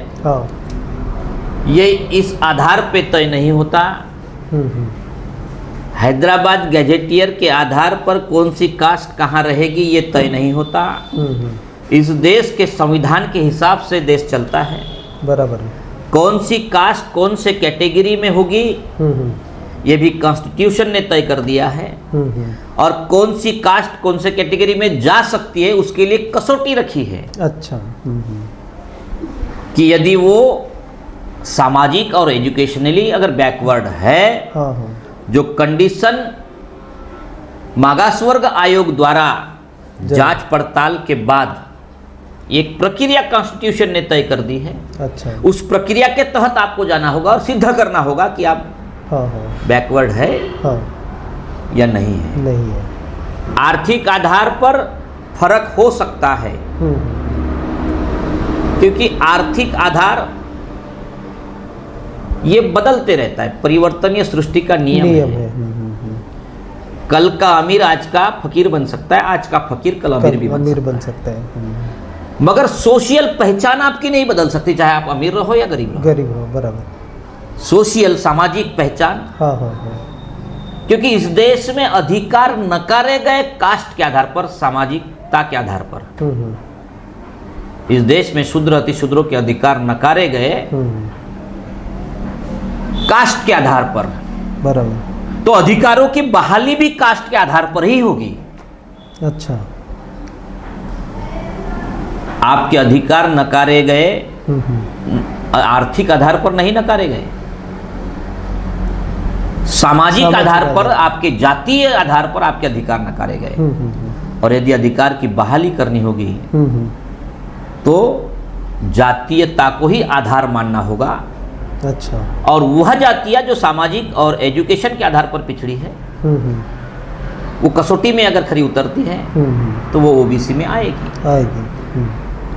ये इस आधार पे तय नहीं होता। हैदराबाद गैजेटियर के आधार पर कौन सी कास्ट कहाँ रहेगी ये तय नहीं होता। इस देश के संविधान के हिसाब से देश चलता है, बराबर। कौन सी कास्ट कौन से कैटेगरी में होगी ये भी कॉन्स्टिट्यूशन ने तय कर दिया है, और कौन सी कास्ट कौन से कैटेगरी में जा सकती है उसके लिए कसौटी रखी है। अच्छा, कि यदि वो सामाजिक और एजुकेशनली अगर बैकवर्ड है, जो कंडीशन मागासवर्ग आयोग द्वारा जांच पड़ताल के बाद एक प्रक्रिया कॉन्स्टिट्यूशन ने तय कर दी है। अच्छा। उस प्रक्रिया के तहत आपको जाना होगा और सिद्ध करना होगा कि आप हाँ। बैकवर्ड है या नहीं है। नहीं है। आर्थिक आधार पर फर्क हो सकता है, क्योंकि आर्थिक आधार ये बदलते रहता है, परिवर्तनीय सृष्टि का नियम है। कल का अमीर आज का फकीर बन सकता है, आज का फकीर कल अमीर भी बन सकता है। मगर सोशल पहचान आपकी नहीं बदल सकती, चाहे आप अमीर रहो या गरीब रहो। बराबर। सोशल सामाजिक पहचान। क्योंकि इस देश में अधिकार नकारे गए कास्ट के आधार पर, सामाजिकता के आधार पर। इस देश में शूद्र अति शूद्रों के अधिकार नकारे गए कास्ट के आधार पर। बराबर। तो अधिकारों की बहाली भी कास्ट के आधार पर ही होगी। अच्छा। आपके अधिकार नकारे गए आर्थिक आधार पर नहीं नकारे गए, सामाजिक आधार पर, आपके जातीय आधार पर आपके अधिकार नकारे गए। और यदि अधिकार की बहाली करनी होगी तो जातीयता को ही आधार मानना होगा। अच्छा। और वह जातियां जो सामाजिक और एजुकेशन के आधार पर पिछड़ी है, वो कसौटी में अगर खरी उतरती है तो वो ओबीसी में आएगी।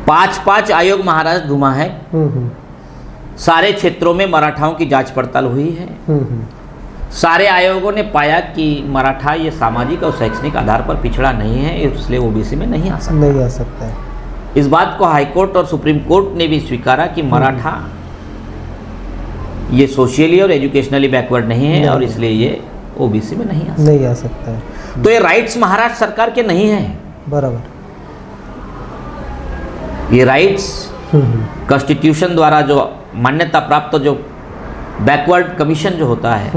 5 आयोग महाराष्ट्र घुमा है, सारे क्षेत्रों में मराठाओं की जांच पड़ताल हुई है। सारे आयोगों ने पाया कि मराठा ये सामाजिक और शैक्षणिक आधार पर पिछड़ा नहीं है, इसलिए ओबीसी में नहीं आ सकता है। इस बात को हाईकोर्ट और सुप्रीम कोर्ट ने भी स्वीकारा कि मराठा ये सोशली और एजुकेशनली बैकवर्ड नहीं है और इसलिए ये ओबीसी में नहीं आ सकता है। तो ये राइट्स महाराष्ट्र सरकार के नहीं है। बराबर। ये राइट्स कॉन्स्टिट्यूशन द्वारा जो मान्यता प्राप्त जो बैकवर्ड कमीशन जो होता है,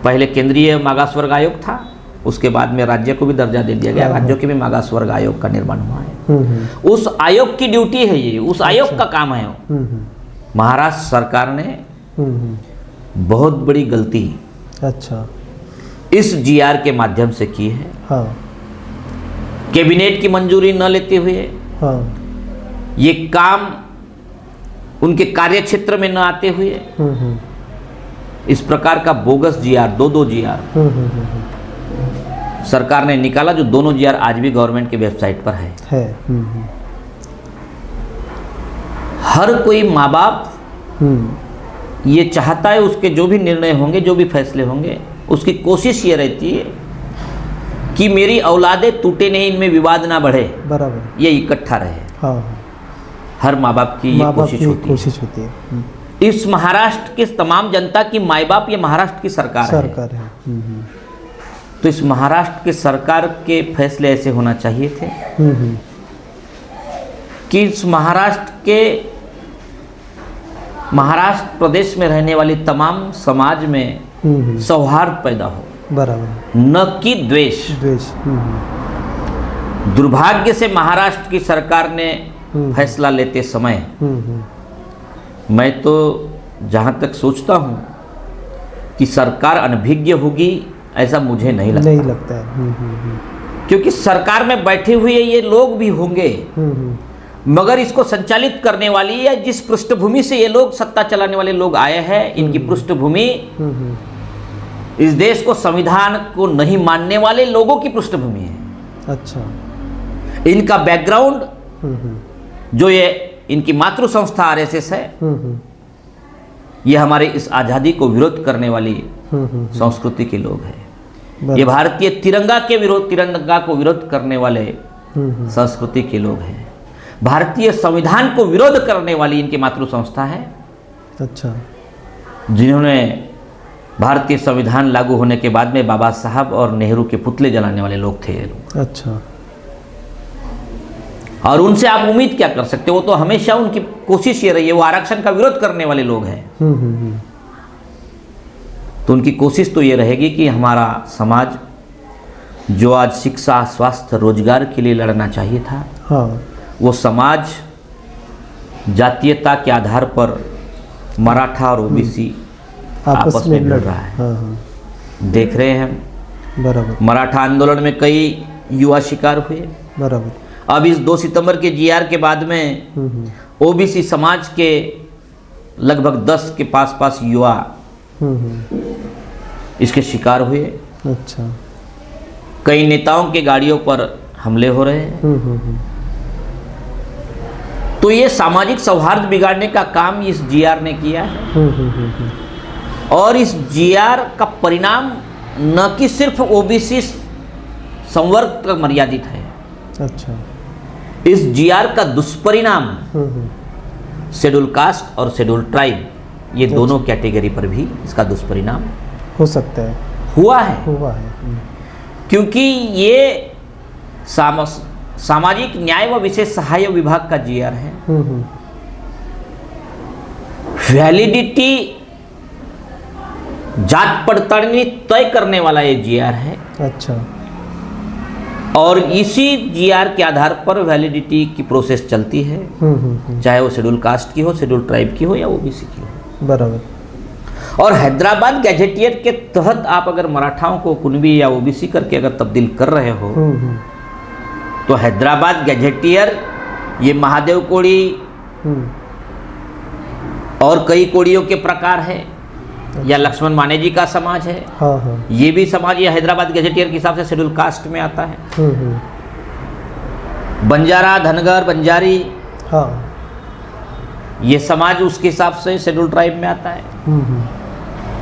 पहले केंद्रीय मागास वर्ग आयोग था, उसके बाद में राज्य को भी दर्जा दे दिया गया, राज्यों के भी मागास वर्ग आयोग का निर्माण हुआ है। उस आयोग की ड्यूटी है ये, उस आयोग का काम है। महाराष्ट्र सरकार ने बहुत बड़ी गलती अच्छा इस जीआर के माध्यम से की है। कैबिनेट की मंजूरी न लेते हुए, ये काम उनके कार्य क्षेत्र में न आते हुए, इस प्रकार का बोगस जीआर, दो जीआर सरकार ने निकाला, जो दोनों जीआर आज भी गवर्नमेंट के वेबसाइट पर है। हर कोई माँ बाप ये चाहता है उसके जो भी निर्णय होंगे, जो भी फैसले होंगे, उसकी कोशिश ये रहती है कि मेरी औलादें टूटे नहीं, इनमें विवाद ना बढ़े। बराबर। ये इकट्ठा रहे। हर माँ बाप की ये कोशिश होती है। इस महाराष्ट्र के तमाम जनता की माँ बाप ये महाराष्ट्र की सरकार है। तो इस महाराष्ट्र के सरकार के फैसले ऐसे होना चाहिए थे कि इस महाराष्ट्र प्रदेश में रहने वाली तमाम समाज में सौहार्द पैदा हो। बराबर। न कि द्वेष। दुर्भाग्य से महाराष्ट्र की सरकार ने फैसला लेते समय मैं तो जहां तक सोचता हूं कि सरकार अनभिज्ञ होगी, ऐसा मुझे नहीं लगता है। क्योंकि सरकार में बैठे हुए ये लोग भी होंगे, मगर इसको संचालित करने वाली या जिस पृष्ठभूमि से ये लोग सत्ता चलाने वाले लोग आए हैं, इनकी पृष्ठभूमि इस देश को, संविधान को नहीं मानने वाले लोगों की पृष्ठभूमि है। अच्छा। इनका बैकग्राउंड जो ये इनकी मातृ संस्था आरएसएस है, ये हमारे इस आज़ादी को विरोध करने वाली संस्कृति के लोग हैं। ये भारतीय तिरंगा को विरोध करने वाले संस्कृति के लोग हैं। भारतीय संविधान को विरोध करने वाली इनकी मातृ संस्था है। अच्छा। जिन्होंने भारतीय संविधान लागू होने के बाद में बाबा साहब और नेहरू के पुतले जलाने वाले लोग थे ये लोग। अच्छा। और उनसे आप उम्मीद क्या कर सकते हो? वो तो हमेशा उनकी कोशिश ये रही है, वो आरक्षण का विरोध करने वाले लोग हैं। तो उनकी कोशिश तो ये रहेगी कि हमारा समाज जो आज शिक्षा, स्वास्थ्य, रोजगार के लिए लड़ना चाहिए था, वो समाज जातीयता के आधार पर मराठा और ओबीसी आपस में लड़ रहा है। देख रहे हैं हम। बराबर। मराठा आंदोलन में कई युवा शिकार हुए। बराबर। अब इस 2 सितंबर के जीआर के बाद में ओबीसी समाज के लगभग 10 के पास युवा इसके शिकार हुए। अच्छा। कई नेताओं के गाड़ियों पर हमले हो रहे हैं। तो ये सामाजिक सौहार्द बिगाड़ने का काम इस जीआर ने किया है। और इस जीआर का परिणाम न कि सिर्फ ओबीसी संवर्ग तक मर्यादित है। अच्छा। इस जीआर का दुष्परिणाम शेड्यूल कास्ट और शेड्यूल ट्राइब, ये दोनों कैटेगरी पर भी इसका दुष्परिणाम हो सकता है, हुआ है। क्योंकि ये सामाजिक न्याय व विशेष सहाय्य विभाग का जीआर है। वैलिडिटी जात पड़ताल तय करने वाला ये जीआर है। अच्छा। और इसी जीआर के आधार पर वैलिडिटी की प्रोसेस चलती है, चाहे वो शेड्यूल कास्ट की हो, शेड्यूल ट्राइब की हो या ओबीसी की हो। बराबर। और हैदराबाद गैजेटियर के तहत आप अगर मराठाओं को कुणबी या ओबीसी करके अगर तब्दील कर रहे हो, तो हैदराबाद गैजेटियर ये महादेव कोड़ी और कई कोड़ियों के प्रकार है, या लक्ष्मण माने जी का समाज है। ये भी समाज ये हैदराबाद गैजेटियर के हिसाब से शेड्यूल कास्ट में आता है। बंजारा, धनगर, बंजारी, ये समाज उसके हिसाब से शेड्यूल ट्राइब में आता है।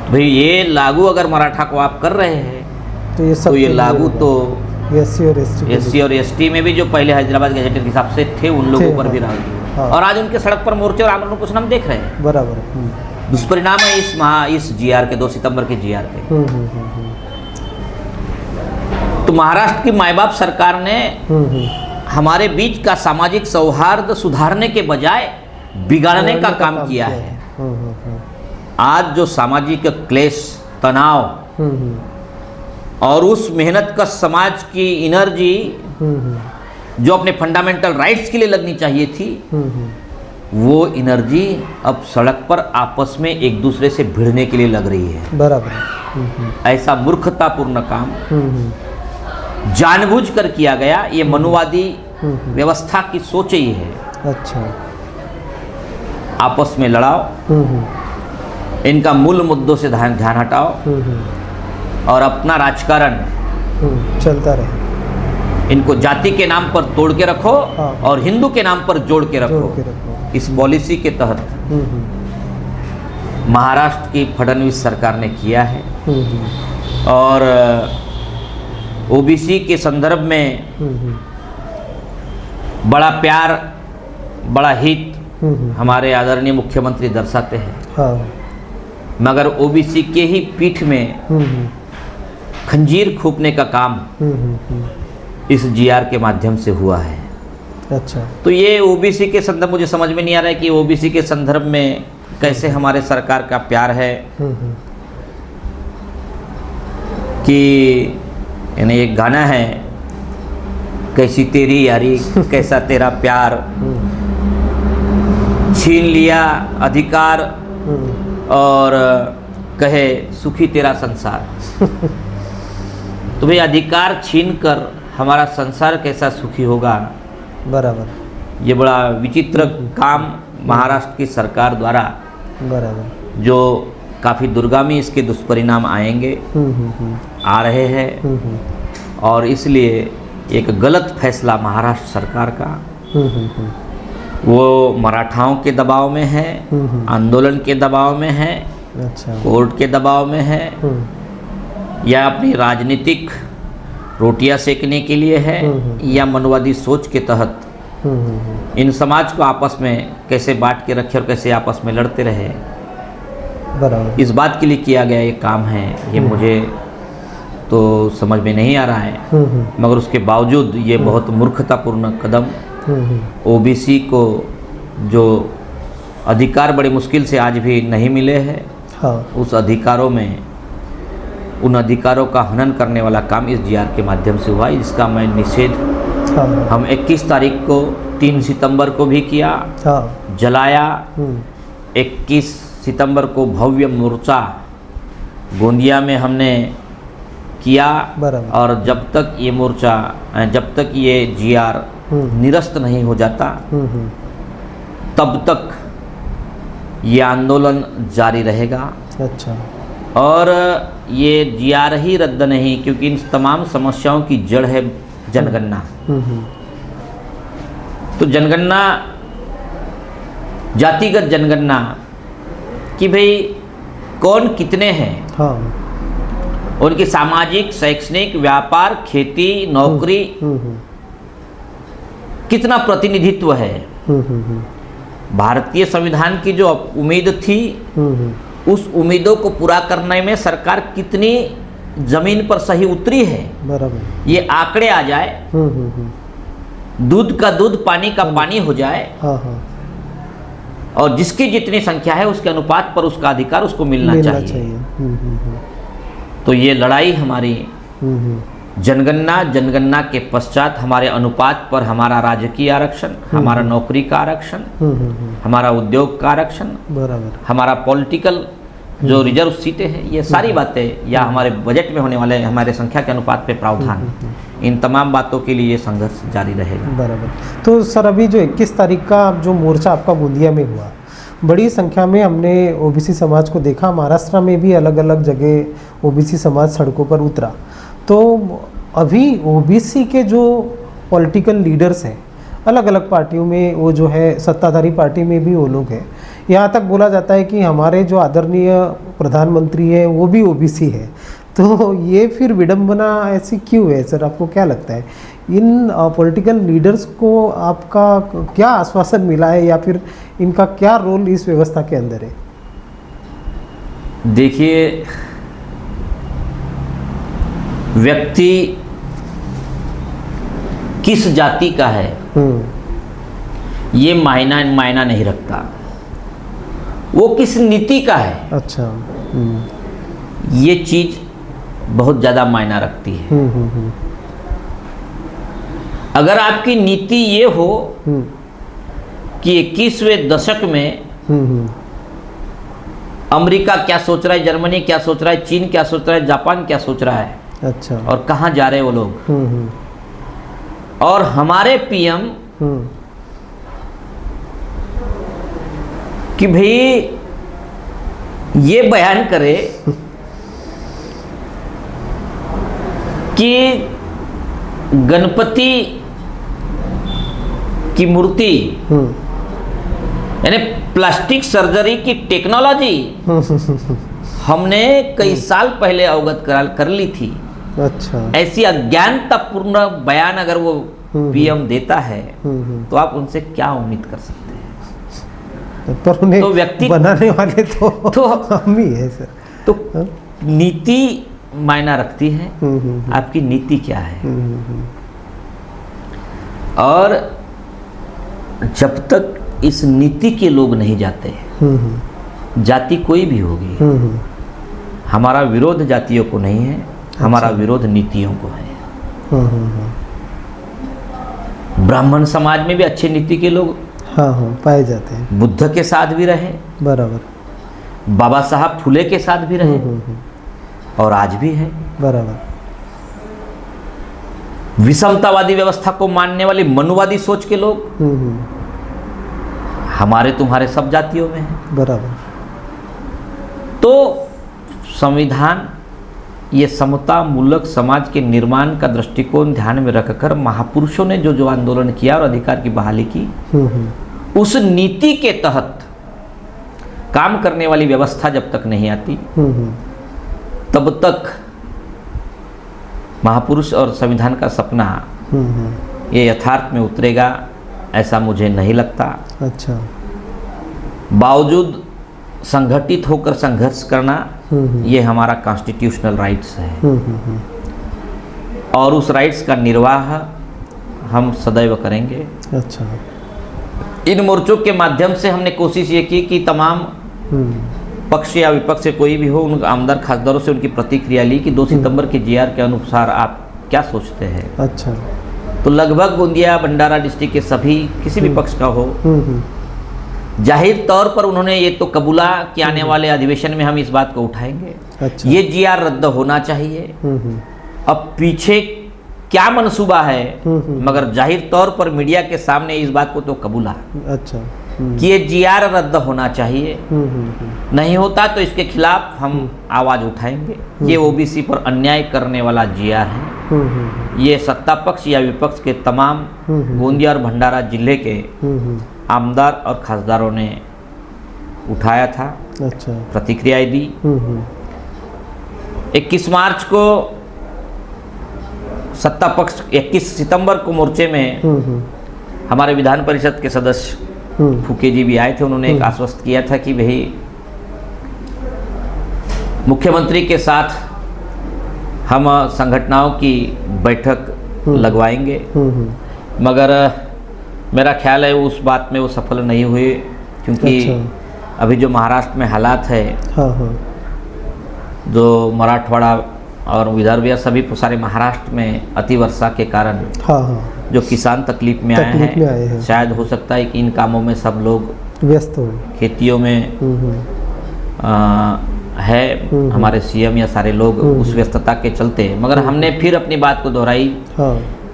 भाई ये लागू अगर मराठा को आप कर रहे हैं तो ये लागू तो एससी और एसटी में भी जो पहले हैदराबाद गैजेटियर के हिसाब से थे उन लोगों पर भी लागू। और आज उनके सड़क पर मोर्चे और आंदोलन कुछ हम देख रहे हैं। बराबर। दुष्परिणाम है इस जीआर के, 2 सितंबर के जीआर के। तो महाराष्ट्र की माई बाप सरकार ने हमारे बीच का सामाजिक सौहार्द सुधारने के बजाय बिगाड़ने का काम किया है। आज जो सामाजिक क्लेश, तनाव और उस मेहनत का समाज की एनर्जी जो अपने फंडामेंटल राइट्स के लिए लगनी चाहिए थी, वो एनर्जी अब सड़क पर आपस में एक दूसरे से भिड़ने के लिए लग रही है। बराबर। ऐसा मूर्खतापूर्ण काम जानबूझकर किया गया। ये मनुवादी व्यवस्था की सोच ही है। अच्छा। आपस में लड़ाओ, इनका मूल मुद्दों से ध्यान हटाओ और अपना राजकारण चलता रहे। इनको जाति के नाम पर तोड़ के रखो और हिंदू के नाम पर जोड़ के रखो। इस पॉलिसी के तहत महाराष्ट्र की फडणवीस सरकार ने किया है। और ओबीसी के संदर्भ में बड़ा प्यार, बड़ा हित हमारे आदरणीय मुख्यमंत्री दर्शाते हैं। मगर ओबीसी के ही पीठ में खंजीर खूंपने का काम इस जीआर के माध्यम से हुआ है। अच्छा। तो ये ओबीसी के संदर्भ मुझे समझ में नहीं आ रहा है कि ओबीसी के संदर्भ में कैसे हमारे सरकार का प्यार है। कि यानी एक गाना है, कैसी तेरी यारी कैसा तेरा प्यार, छीन लिया अधिकार और कहे सुखी तेरा संसार। तो भाई अधिकार छीन कर हमारा संसार कैसा सुखी होगा। बराबर। ये बड़ा विचित्र काम महाराष्ट्र की सरकार द्वारा, बराबर, जो काफ़ी दुर्गामी इसके दुष्परिणाम आएंगे, आ रहे हैं। और इसलिए एक गलत फैसला महाराष्ट्र सरकार का, वो मराठाओं के दबाव में है, आंदोलन के दबाव में है, अच्छा, कोर्ट के दबाव में है, या अपनी राजनीतिक रोटियां सेकने के लिए है, या मनवादी सोच के तहत इन समाज को आपस में कैसे बांट के रखे और कैसे आपस में लड़ते रहे, बराबर, इस बात के लिए किया गया ये काम है। ये मुझे तो समझ में नहीं आ रहा है। मगर उसके बावजूद ये बहुत मूर्खतापूर्ण कदम, ओबीसी को जो अधिकार बड़ी मुश्किल से आज भी नहीं मिले हैं, हाँ, उस अधिकारों में उन अधिकारों का हनन करने वाला काम इस जीआर के माध्यम से हुआ, जिसका मैं निषेध हम 21 तारीख को 3 सितंबर को भी किया, जलाया। 21 सितंबर को भव्य मोर्चा गोंदिया में हमने किया। और जब तक ये मोर्चा, जब तक ये जीआर निरस्त नहीं हो जाता तब तक ये आंदोलन जारी रहेगा। अच्छा। और ये जीआर ही रद्द नहीं, क्योंकि इन तमाम समस्याओं की जड़ है जनगणना। तो जनगणना, जातिगत जनगणना कि भाई कौन कितने हैं, हाँ। उनकी सामाजिक, शैक्षणिक, व्यापार, खेती, नौकरी, कितना प्रतिनिधित्व है। भारतीय संविधान की जो उम्मीद थी उस उम्मीदों को पूरा करने में सरकार कितनी जमीन पर सही उतरी है, बराबर। ये आंकड़े आ जाए, दूध का दूध, पानी का पानी हो जाए, हाँ हाँ। और जिसकी जितनी संख्या है उसके अनुपात पर उसका अधिकार उसको मिलना चाहिए। तो ये लड़ाई हमारी जनगणना के पश्चात हमारे अनुपात पर, हमारा राजकीय आरक्षण, हमारा नौकरी का आरक्षण, हमारा उद्योग का आरक्षण, बराबर, हमारा पॉलिटिकल जो रिजर्व सीटें हैं, ये सारी बातें, या हमारे बजट में होने वाले हमारे संख्या के अनुपात पे प्रावधान, इन तमाम बातों के लिए ये संघर्ष जारी रहेगा। बराबर। तो सर, अभी जो 21 तारीख का जो मोर्चा आपका गोंदिया में हुआ, बड़ी संख्या में हमने ओबीसी समाज को देखा। महाराष्ट्र में भी अलग अलग जगह ओबीसी समाज सड़कों पर उतरा। तो अभी ओबीसी के जो पॉलिटिकल लीडर्स हैं अलग अलग पार्टियों में, वो जो है सत्ताधारी पार्टी में भी वो लोग हैं, यहाँ तक बोला जाता है कि हमारे जो आदरणीय प्रधानमंत्री है वो भी ओबीसी है। तो ये फिर विडंबना ऐसी क्यों है सर, आपको क्या लगता है? इन पॉलिटिकल लीडर्स को आपका क्या आश्वासन मिला है, या फिर इनका क्या रोल इस व्यवस्था के अंदर है? देखिए, व्यक्ति किस जाति का है ये मायना नहीं रखता, वो किस नीति का है, अच्छा, ये चीज बहुत ज़्यादा मायना रखती है। अगर आपकी नीति ये हो कि 21वें दशक में अमेरिका क्या सोच रहा है, जर्मनी क्या सोच रहा है, चीन क्या सोच रहा है, जापान क्या सोच रहा है, अच्छा, और कहाँ जा रहे हैं वो लोग, और हमारे पीएम कि भाई ये बयान करे कि गणपति की मूर्ति यानी प्लास्टिक सर्जरी की टेक्नोलॉजी हमने कई साल पहले अवगत कर ली थी। अच्छा, ऐसी अज्ञानतापूर्ण बयान अगर वो पीएम देता है तो आप उनसे क्या उम्मीद कर सकते हैं? पर उन्हें तो व्यक्ति बनाने वाले तो हम ही है सर। तो नीति मायना रखती है, आपकी नीति क्या है। और जब तक इस नीति के लोग नहीं जाते, जाति कोई भी होगी, हमारा विरोध जातियों को नहीं है, हमारा विरोध नीतियों को है। ब्राह्मण समाज में भी अच्छे नीति के लोग पाए जाते हैं, बुद्ध के साथ भी रहे, बराबर, बाबा साहब फुले के साथ भी रहे, और आज भी है, बराबर। विषमतावादी व्यवस्था को मानने वाली मनुवादी सोच के लोग हमारे तुम्हारे सब जातियों में है, बराबर। तो संविधान ये समता मूलक समाज के निर्माण का दृष्टिकोण ध्यान में रखकर महापुरुषों ने जो आंदोलन किया और अधिकार की बहाली की, उस नीति के तहत काम करने वाली व्यवस्था जब तक नहीं आती तब तक महापुरुष और संविधान का सपना ये यथार्थ में उतरेगा ऐसा मुझे नहीं लगता। अच्छा, बावजूद संगठित होकर संघर्ष करना ये हमारा कॉन्स्टिट्यूशनल राइट्स है, और उस राइट्स का निर्वाह हम सदैव करेंगे। अच्छा, इन मोर्चों के माध्यम से हमने कोशिश ये की कि तमाम पक्ष या विपक्ष से कोई भी हो, उन आमदार खासदारों से उनकी प्रतिक्रिया ली कि 2 सितंबर के जीआर के अनुसार आप क्या सोचते हैं। अच्छा, तो लगभग गोंदिया भंडारा डिस्ट्रिक्ट के सभी, किसी भी पक्ष का हो, जाहिर तौर पर उन्होंने ये तो कबूला कि आने वाले अधिवेशन में हम इस बात को उठाएंगे। अच्छा, ये जीआर रद्द होना चाहिए। अब पीछे क्या मनसूबा है, मगर जाहिर तौर पर मीडिया के सामने इस बात को तो कबूला अच्छा कि ये जीआर रद्द होना चाहिए। नहीं होता तो इसके खिलाफ हम आवाज उठाएंगे। ये ओबीसी पर अन्याय करने वाला जीआर है। ये सत्ता पक्ष या विपक्ष के तमाम गोंदिया और भंडारा जिले के आमदार और खासदारों ने उठाया था। अच्छा, प्रतिक्रियाएं दी। 21 मार्च को सत्ता पक्ष 21 सितंबर को मोर्चे में हमारे विधान परिषद के सदस्य फूके जी भी आए थे। उन्होंने एक आश्वस्त किया था कि भाई मुख्यमंत्री के साथ हम संगठनों की बैठक लगवाएंगे, मगर मेरा ख्याल है उस बात में वो सफल नहीं हुए, क्योंकि अभी जो महाराष्ट्र में हालात है, जो मराठवाड़ा और विदर्भ या सभी सारे महाराष्ट्र में अतिवर्षा के कारण जो किसान तकलीफ में आए हैं, शायद हो सकता है कि इन कामों में सब लोग व्यस्त हो, खेतियों में है हमारे सीएम या सारे लोग उस व्यस्तता के चलते। मगर हमने फिर अपनी बात को दोहराई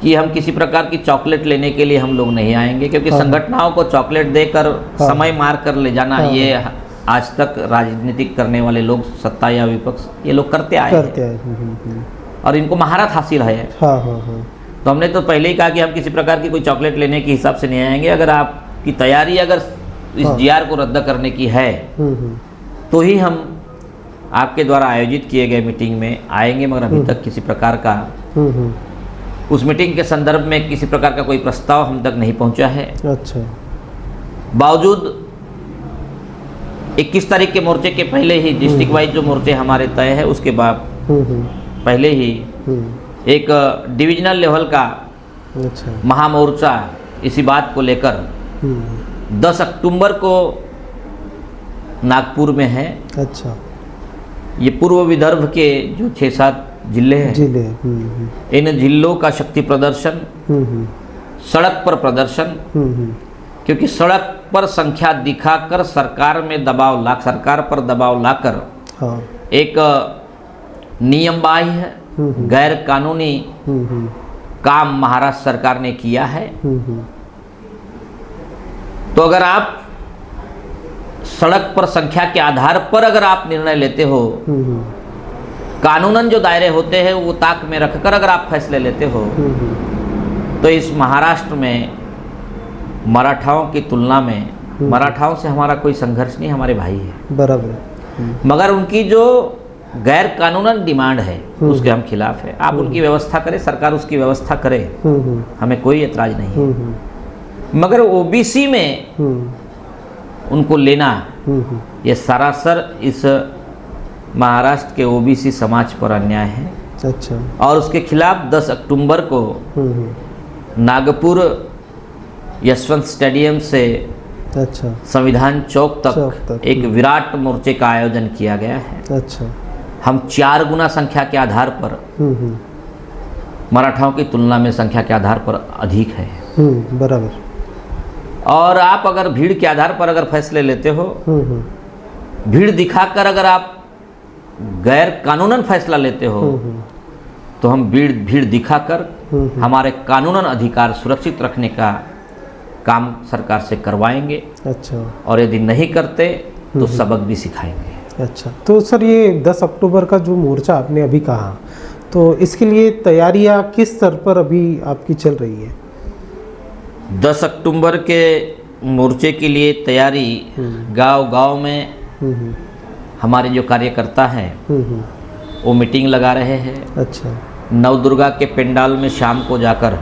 कि हम किसी प्रकार की चॉकलेट लेने के लिए हम लोग नहीं आएंगे, क्योंकि संगठनों को चॉकलेट देकर समय मार कर ले जाना ये आज तक राजनीतिक करने वाले लोग, सत्ता या विपक्ष, ये लोग करते आए हैं और इनको महारत हासिल है। तो हमने तो पहले ही कहा कि हम किसी प्रकार की कोई चॉकलेट लेने के हिसाब से नहीं आएंगे। अगर आपकी तैयारी अगर इस जीआर को रद्द करने की है तो ही हम आपके द्वारा आयोजित किए गए मीटिंग में आएंगे, मगर अभी तक किसी प्रकार का उस मीटिंग के संदर्भ में किसी प्रकार का कोई प्रस्ताव हम तक नहीं पहुंचा है। अच्छा, बावजूद 21 तारीख के मोर्चे के पहले ही डिस्ट्रिक्ट वाइज जो मोर्चे हमारे तय है, उसके बाद पहले ही एक डिविजनल लेवल का महामोर्चा इसी बात को लेकर 10 अक्टूबर को नागपुर में है। अच्छा, ये पूर्व विदर्भ के जो 6-7 जिले हैं, इन जिलों का शक्ति प्रदर्शन, सड़क पर प्रदर्शन, क्योंकि सड़क पर संख्या दिखाकर सरकार पर दबाव लाकर एक नियम बाह्य गैर कानूनी काम महाराष्ट्र सरकार ने किया है। तो अगर आप सड़क पर संख्या के आधार पर अगर आप निर्णय लेते हो, कानूनन जो दायरे होते हैं वो ताक में रखकर अगर आप फैसले लेते हो, तो इस महाराष्ट्र में मराठाओं की तुलना में, मराठाओं से हमारा कोई संघर्ष नहीं, हमारे भाई है बराबर, मगर उनकी जो गैर कानूनन डिमांड है उसके हम खिलाफ है। आप उनकी व्यवस्था करें, सरकार उसकी व्यवस्था करे, हमें कोई एतराज नहीं है। मगर ओबीसी में उनको लेना ये सरासर इस महाराष्ट्र के ओबीसी समाज पर अन्याय है। अच्छा, और उसके खिलाफ 10 अक्टूबर को नागपुर यशवंत स्टेडियम से अच्छा संविधान चौक तक एक विराट मोर्चे का आयोजन किया गया है। अच्छा, हम 4 गुना संख्या के आधार पर मराठाओं की तुलना में संख्या के आधार पर अधिक है। बराबर। और आप अगर भीड़ के आधार पर अगर फैसले लेते हो, भीड़ दिखाकर अगर आप गैर कानूनन फैसला लेते हो, तो हम भीड़ दिखाकर हमारे कानूनन अधिकार सुरक्षित रखने का काम सरकार से करवाएंगे। अच्छा, और यदि नहीं करते तो सबक भी सिखाएंगे। अच्छा, तो सर ये 10 अक्टूबर का जो मोर्चा आपने अभी कहा, तो इसके लिए तैयारियां किस स्तर पर अभी आपकी चल रही है? 10 अक्टूबर के मोर्चे के लिए तैयारी गांव-गांव में हमारे जो कार्यकर्ता हैं वो मीटिंग लगा रहे हैं। अच्छा, नवदुर्गा के पंडाल में शाम को जाकर,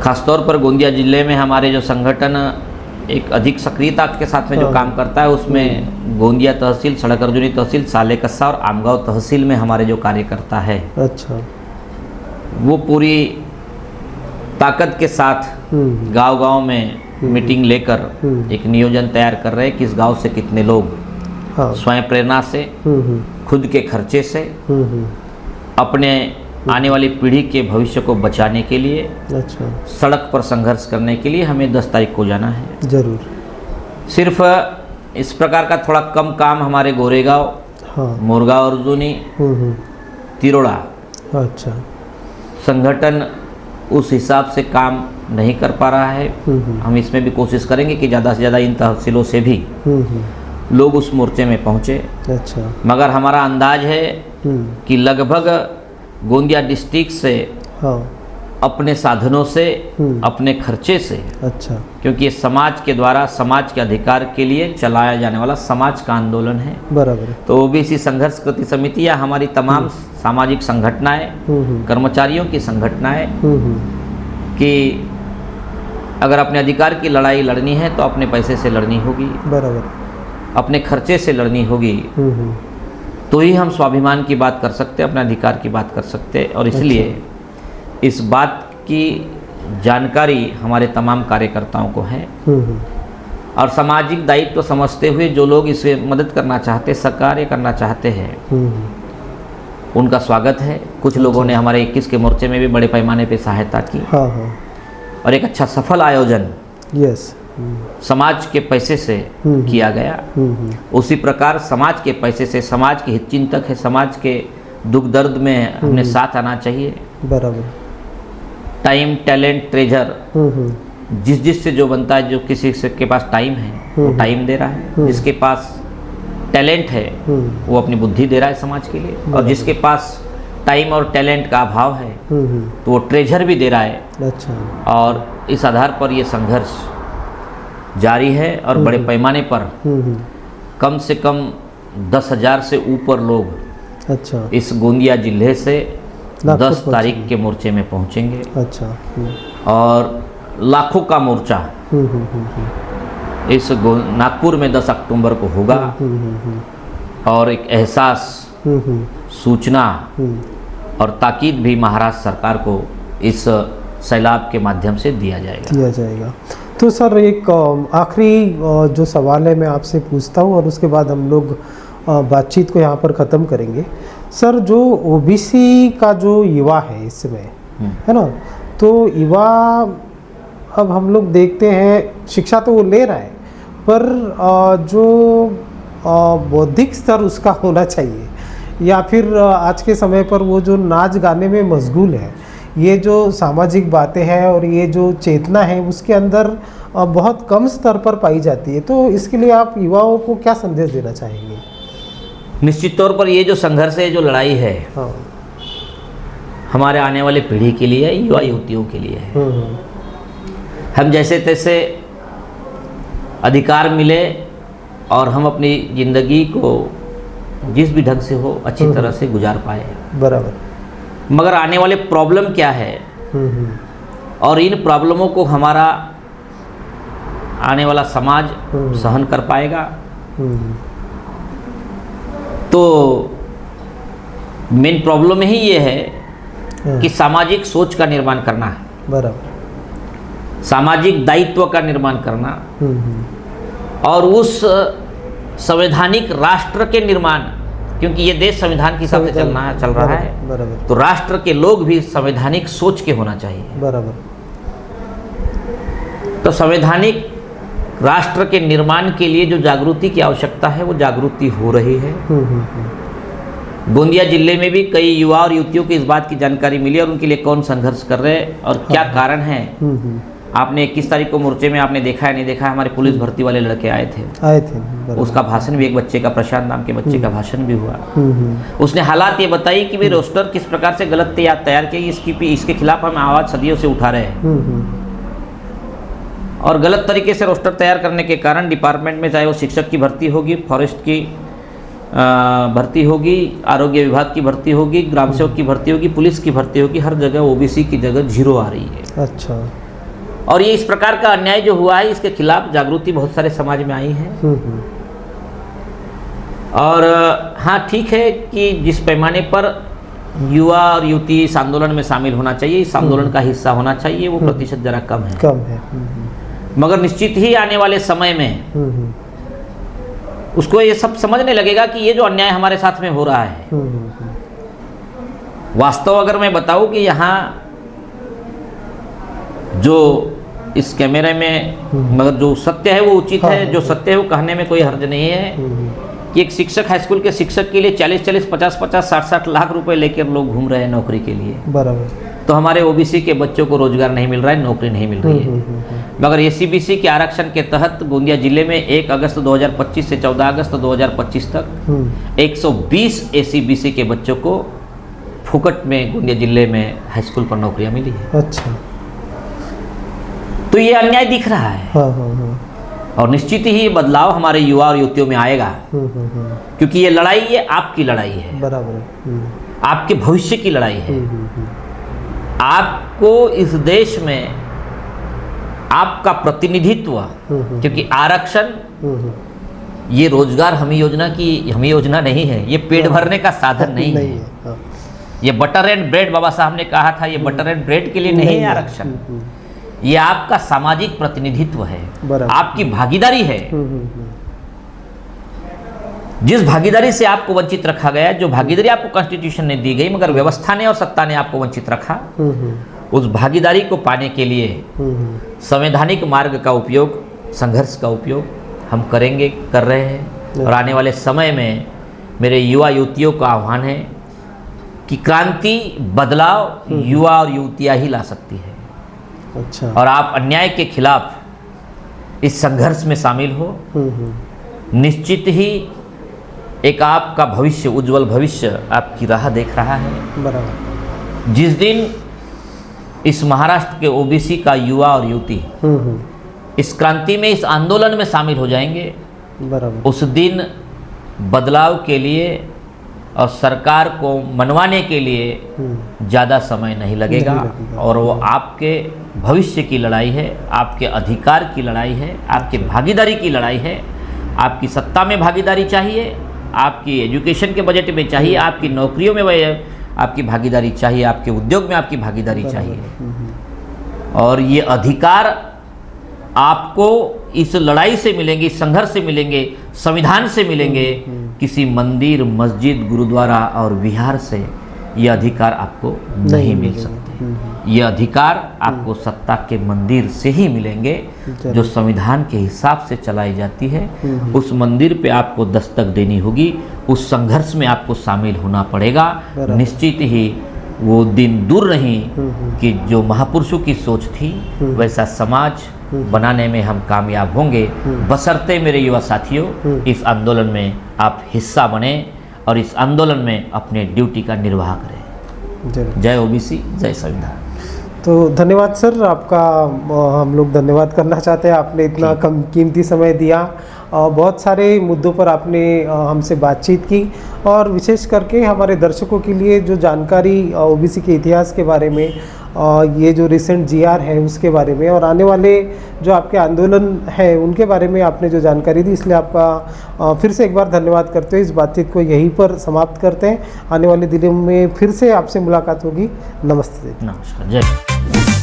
खासतौर पर गोंदिया जिले में हमारे जो संगठन एक अधिक सक्रियता के साथ में जो काम करता है, उसमें गोंदिया तहसील, सड़क अर्जुनी तहसील, सालेकस्सा और आमगांव तहसील में हमारे जो कार्यकर्ता है, अच्छा, वो पूरी ताकत के साथ गांव-गांव में मीटिंग लेकर एक नियोजन तैयार कर रहे हैं कि इस गांव से कितने लोग स्वयं प्रेरणा से, खुद के खर्चे से, अपने आने वाली पीढ़ी के भविष्य को बचाने के लिए, अच्छा, सड़क पर संघर्ष करने के लिए हमें 10 तारीख को जाना है। जरूर। सिर्फ इस प्रकार का थोड़ा कम काम हमारे गोरेगांव, मोरगांव अर्जुनी, तिरोड़ा अच्छा। संगठन उस हिसाब से काम नहीं कर पा रहा है। हम इसमें भी कोशिश करेंगे कि ज़्यादा से ज़्यादा इन तहसीलों से भी लोग उस मोर्चे में पहुँचे। अच्छा। मगर हमारा अंदाज है कि लगभग गोंदिया डिस्ट्रिक्ट से हाँ। अपने साधनों से, अपने खर्चे से, अच्छा, क्योंकि ये समाज के द्वारा समाज के अधिकार के लिए चलाया जाने वाला समाज का आंदोलन है। बराबर। तो ओबीसी संघर्ष कृति समिति या हमारी तमाम सामाजिक संगठनाएं, कर्मचारियों की संगठनाएं कि अगर अपने अधिकार की लड़ाई लड़नी है तो अपने पैसे से लड़नी होगी, बराबर, अपने खर्चे से लड़नी होगी, तो ही हम स्वाभिमान की बात कर सकते हैं, अपने अधिकार की बात कर सकते हैं। और इसलिए इस बात की जानकारी हमारे तमाम कार्यकर्ताओं को है और सामाजिक दायित्व समझते हुए जो लोग इसे मदद करना चाहते, सहकार्य करना चाहते हैं, उनका स्वागत है। कुछ लोगों ने हमारे 21 के मोर्चे में भी बड़े पैमाने पे सहायता की। हाँ हाँ। और एक अच्छा सफल आयोजन यस समाज के पैसे से किया गया। उसी प्रकार समाज के पैसे से, समाज के हितचिंतक है, समाज के दुख दर्द में हमने साथ आना चाहिए। बराबर। टाइम, टैलेंट, ट्रेजर, जिस से जो बनता है, जो किसी से के पास टाइम है वो टाइम दे रहा है, जिसके पास टैलेंट है वो अपनी बुद्धि दे रहा है समाज के लिए, और जिसके पास टाइम और टैलेंट का अभाव है तो वो ट्रेजर भी दे रहा है। अच्छा। और इस आधार पर ये संघर्ष जारी है और बड़े पैमाने पर कम से कम 10,000 से ऊपर लोग अच्छा इस गोंदिया जिले से 10 तारीख के मोर्चे में पहुंचेंगे। अच्छा। और लाखों का मोर्चा इस नागपुर में 10 अक्टूबर को होगा। और एक एहसास, सूचना और ताकीद भी महाराष्ट्र सरकार को इस सैलाब के माध्यम से दिया जाएगा। तो सर एक आखिरी जो सवाल है मैं आपसे पूछता हूँ और उसके बाद हम लोग बातचीत को यहाँ पर ख़त्म करेंगे। सर जो ओबीसी का जो युवा है इस समय, है ना, तो युवा अब हम लोग देखते हैं शिक्षा तो वो ले रहा है, पर जो बौद्धिक स्तर उसका होना चाहिए, या फिर आज के समय पर वो जो नाच गाने में मशगूल है, ये जो सामाजिक बातें हैं और ये जो चेतना है उसके अंदर बहुत कम स्तर पर पाई जाती है। तो इसके लिए आप युवाओं को क्या संदेश देना चाहेंगे? निश्चित तौर पर ये जो संघर्ष है, जो लड़ाई है, हाँ, हमारे आने वाले पीढ़ी के लिए, युवा युवतियों के लिए है। हम जैसे तैसे अधिकार मिले और हम अपनी ज़िंदगी को जिस भी ढंग से हो अच्छी तरह से गुजार पाए। बराबर। मगर आने वाले प्रॉब्लम क्या है और इन प्रॉब्लमों को हमारा आने वाला समाज सहन कर पाएगा, तो मेन प्रॉब्लम ही ये है कि सामाजिक सोच का निर्माण करना है। बराबर। सामाजिक दायित्व का निर्माण करना और उस संवैधानिक राष्ट्र के निर्माण, क्योंकि ये देश संविधान के हिसाब से चल रहा है। बराबर। तो राष्ट्र के लोग भी संवैधानिक सोच के होना चाहिए। बराबर। तो संवैधानिक राष्ट्र के निर्माण के लिए जो जागृति की आवश्यकता है वो जागृति हो रही है। गोंदिया जिले में भी कई युवा और युवतियों को इस बात की जानकारी मिली और उनके लिए कौन संघर्ष कर रहे हैं और क्या कारण है। आपने 21 तारीख को मोर्चे में आपने देखा है नहीं देखा है, हमारे पुलिस भर्ती वाले लड़के आए थे। उसका भाषण भी एक बच्चे का, प्रशांत नाम के बच्चे का भाषण भी हुआ। उसने हालात ये बताई कि वे रोस्टर किस प्रकार से गलत तैयार किए, इसके खिलाफ हम आवाज़ सदियों से उठा रहे हैं। और गलत तरीके से रोस्टर तैयार करने के कारण डिपार्टमेंट में, चाहे वो शिक्षक की भर्ती होगी, फॉरेस्ट की भर्ती होगी, आरोग्य विभाग की भर्ती होगी, ग्राम सेवक की भर्ती होगी, पुलिस की भर्ती होगी, हर जगह ओबीसी की जगह 0 आ रही है। अच्छा। और ये इस प्रकार का अन्याय जो हुआ है, इसके खिलाफ जागृति बहुत सारे समाज में आई है। और हाँ, ठीक है कि जिस पैमाने पर युवा और युवती इस आंदोलन में शामिल होना चाहिए, इस आंदोलन का हिस्सा होना चाहिए, वो प्रतिशत जरा कम है। मगर निश्चित ही आने वाले समय में उसको ये सब समझने लगेगा कि ये जो अन्याय हमारे साथ में हो रहा है, वास्तव अगर मैं बताऊं कि यहाँ जो इस कैमरे में, मगर जो सत्य है वो उचित है, जो सत्य है वो कहने में कोई हर्ज नहीं है कि एक शिक्षक, हाई स्कूल के शिक्षक के लिए 40-40, 50-50, 60-60 लाख रुपए लेकर लोग घूम रहे हैं नौकरी के लिए। बराबर। तो हमारे ओबीसी के बच्चों को रोजगार नहीं मिल रहा है, नौकरी नहीं मिल रही है। मगर एसीबीसी के आरक्षण के तहत गोंदिया जिले में 1 अगस्त 2025 से 14 अगस्त 2025 तक 120 एसीबीसी के बच्चों को फुकट में गोंदिया जिले में हाई स्कूल पर नौकरियां मिली है। अच्छा। तो ये अन्याय दिख रहा है। हाँ। और निश्चित ही ये बदलाव हमारे युवा और युवतियों में आएगा। क्योंकि ये लड़ाई, ये आपकी लड़ाई है। बराबर। आपके भविष्य की लड़ाई है। आपको इस देश में आपका प्रतिनिधित्व, क्योंकि आरक्षण ये रोजगार हमी योजना नहीं है, ये पेट भरने का साधन नहीं है। हाँ। ये बटर एंड ब्रेड, बाबा साहब ने कहा था, ये बटर एंड ब्रेड के लिए नहीं है आरक्षण। ये आपका सामाजिक प्रतिनिधित्व है, आपकी भागीदारी है। जिस भागीदारी से आपको वंचित रखा गया, जो भागीदारी आपको कॉन्स्टिट्यूशन ने दी गई, मगर व्यवस्था ने और सत्ता ने आपको वंचित रखा, उस भागीदारी को पाने के लिए संवैधानिक मार्ग का उपयोग, संघर्ष का उपयोग हम करेंगे, कर रहे हैं। और आने वाले समय में मेरे युवा युवतियों का आह्वान है कि क्रांति, बदलाव युवा और युवतियाँ ही ला सकती है। अच्छा। और आप अन्याय के खिलाफ इस संघर्ष में शामिल हो। निश्चित ही एक आपका भविष्य, उज्जवल भविष्य आपकी राह देख रहा है। बराबर। जिस दिन इस महाराष्ट्र के ओबीसी का युवा और युवती इस क्रांति में, इस आंदोलन में शामिल हो जाएंगे, बराबर, उस दिन बदलाव के लिए और सरकार को मनवाने के लिए ज़्यादा समय नहीं लगेगा। और वो आपके भविष्य की लड़ाई है, आपके अधिकार की लड़ाई है, आपके भागीदारी की लड़ाई है। आपकी सत्ता में भागीदारी चाहिए, आपकी एजुकेशन के बजट में चाहिए, आपकी नौकरियों में आपकी भागीदारी चाहिए, आपके उद्योग में आपकी भागीदारी चाहिए। और ये अधिकार आपको इस लड़ाई से मिलेंगे, इस संघर्ष से मिलेंगे, संविधान से मिलेंगे। किसी मंदिर, मस्जिद, गुरुद्वारा और विहार से ये अधिकार आपको नहीं मिल सकते। ये अधिकार आपको सत्ता के मंदिर से ही मिलेंगे, जो संविधान के हिसाब से चलाई जाती है। उस मंदिर पे आपको दस्तक देनी होगी, उस संघर्ष में आपको शामिल होना पड़ेगा। निश्चित ही वो दिन दूर नहीं कि जो महापुरुषों की सोच थी, वैसा समाज बनाने में हम कामयाब होंगे, बशर्ते मेरे युवा साथियों इस आंदोलन में आप हिस्सा बने और इस आंदोलन में अपने ड्यूटी का निर्वाह करें। जय ओबीसी, जय संविधान। तो धन्यवाद सर, आपका हम लोग धन्यवाद करना चाहते हैं। आपने इतना कम कीमती समय दिया, बहुत सारे मुद्दों पर आपने हमसे बातचीत की, और विशेष करके हमारे दर्शकों के लिए जो जानकारी ओबीसी के इतिहास के बारे में, ये जो रिसेंट जीआर है उसके बारे में, और आने वाले जो आपके आंदोलन है उनके बारे में आपने जो जानकारी दी, इसलिए आपका फिर से एक बार धन्यवाद करते हुए इस बातचीत को यहीं पर समाप्त करते हैं। आने वाले दिनों में फिर से आपसे मुलाकात होगी। नमस्ते। नमस्कार। जय।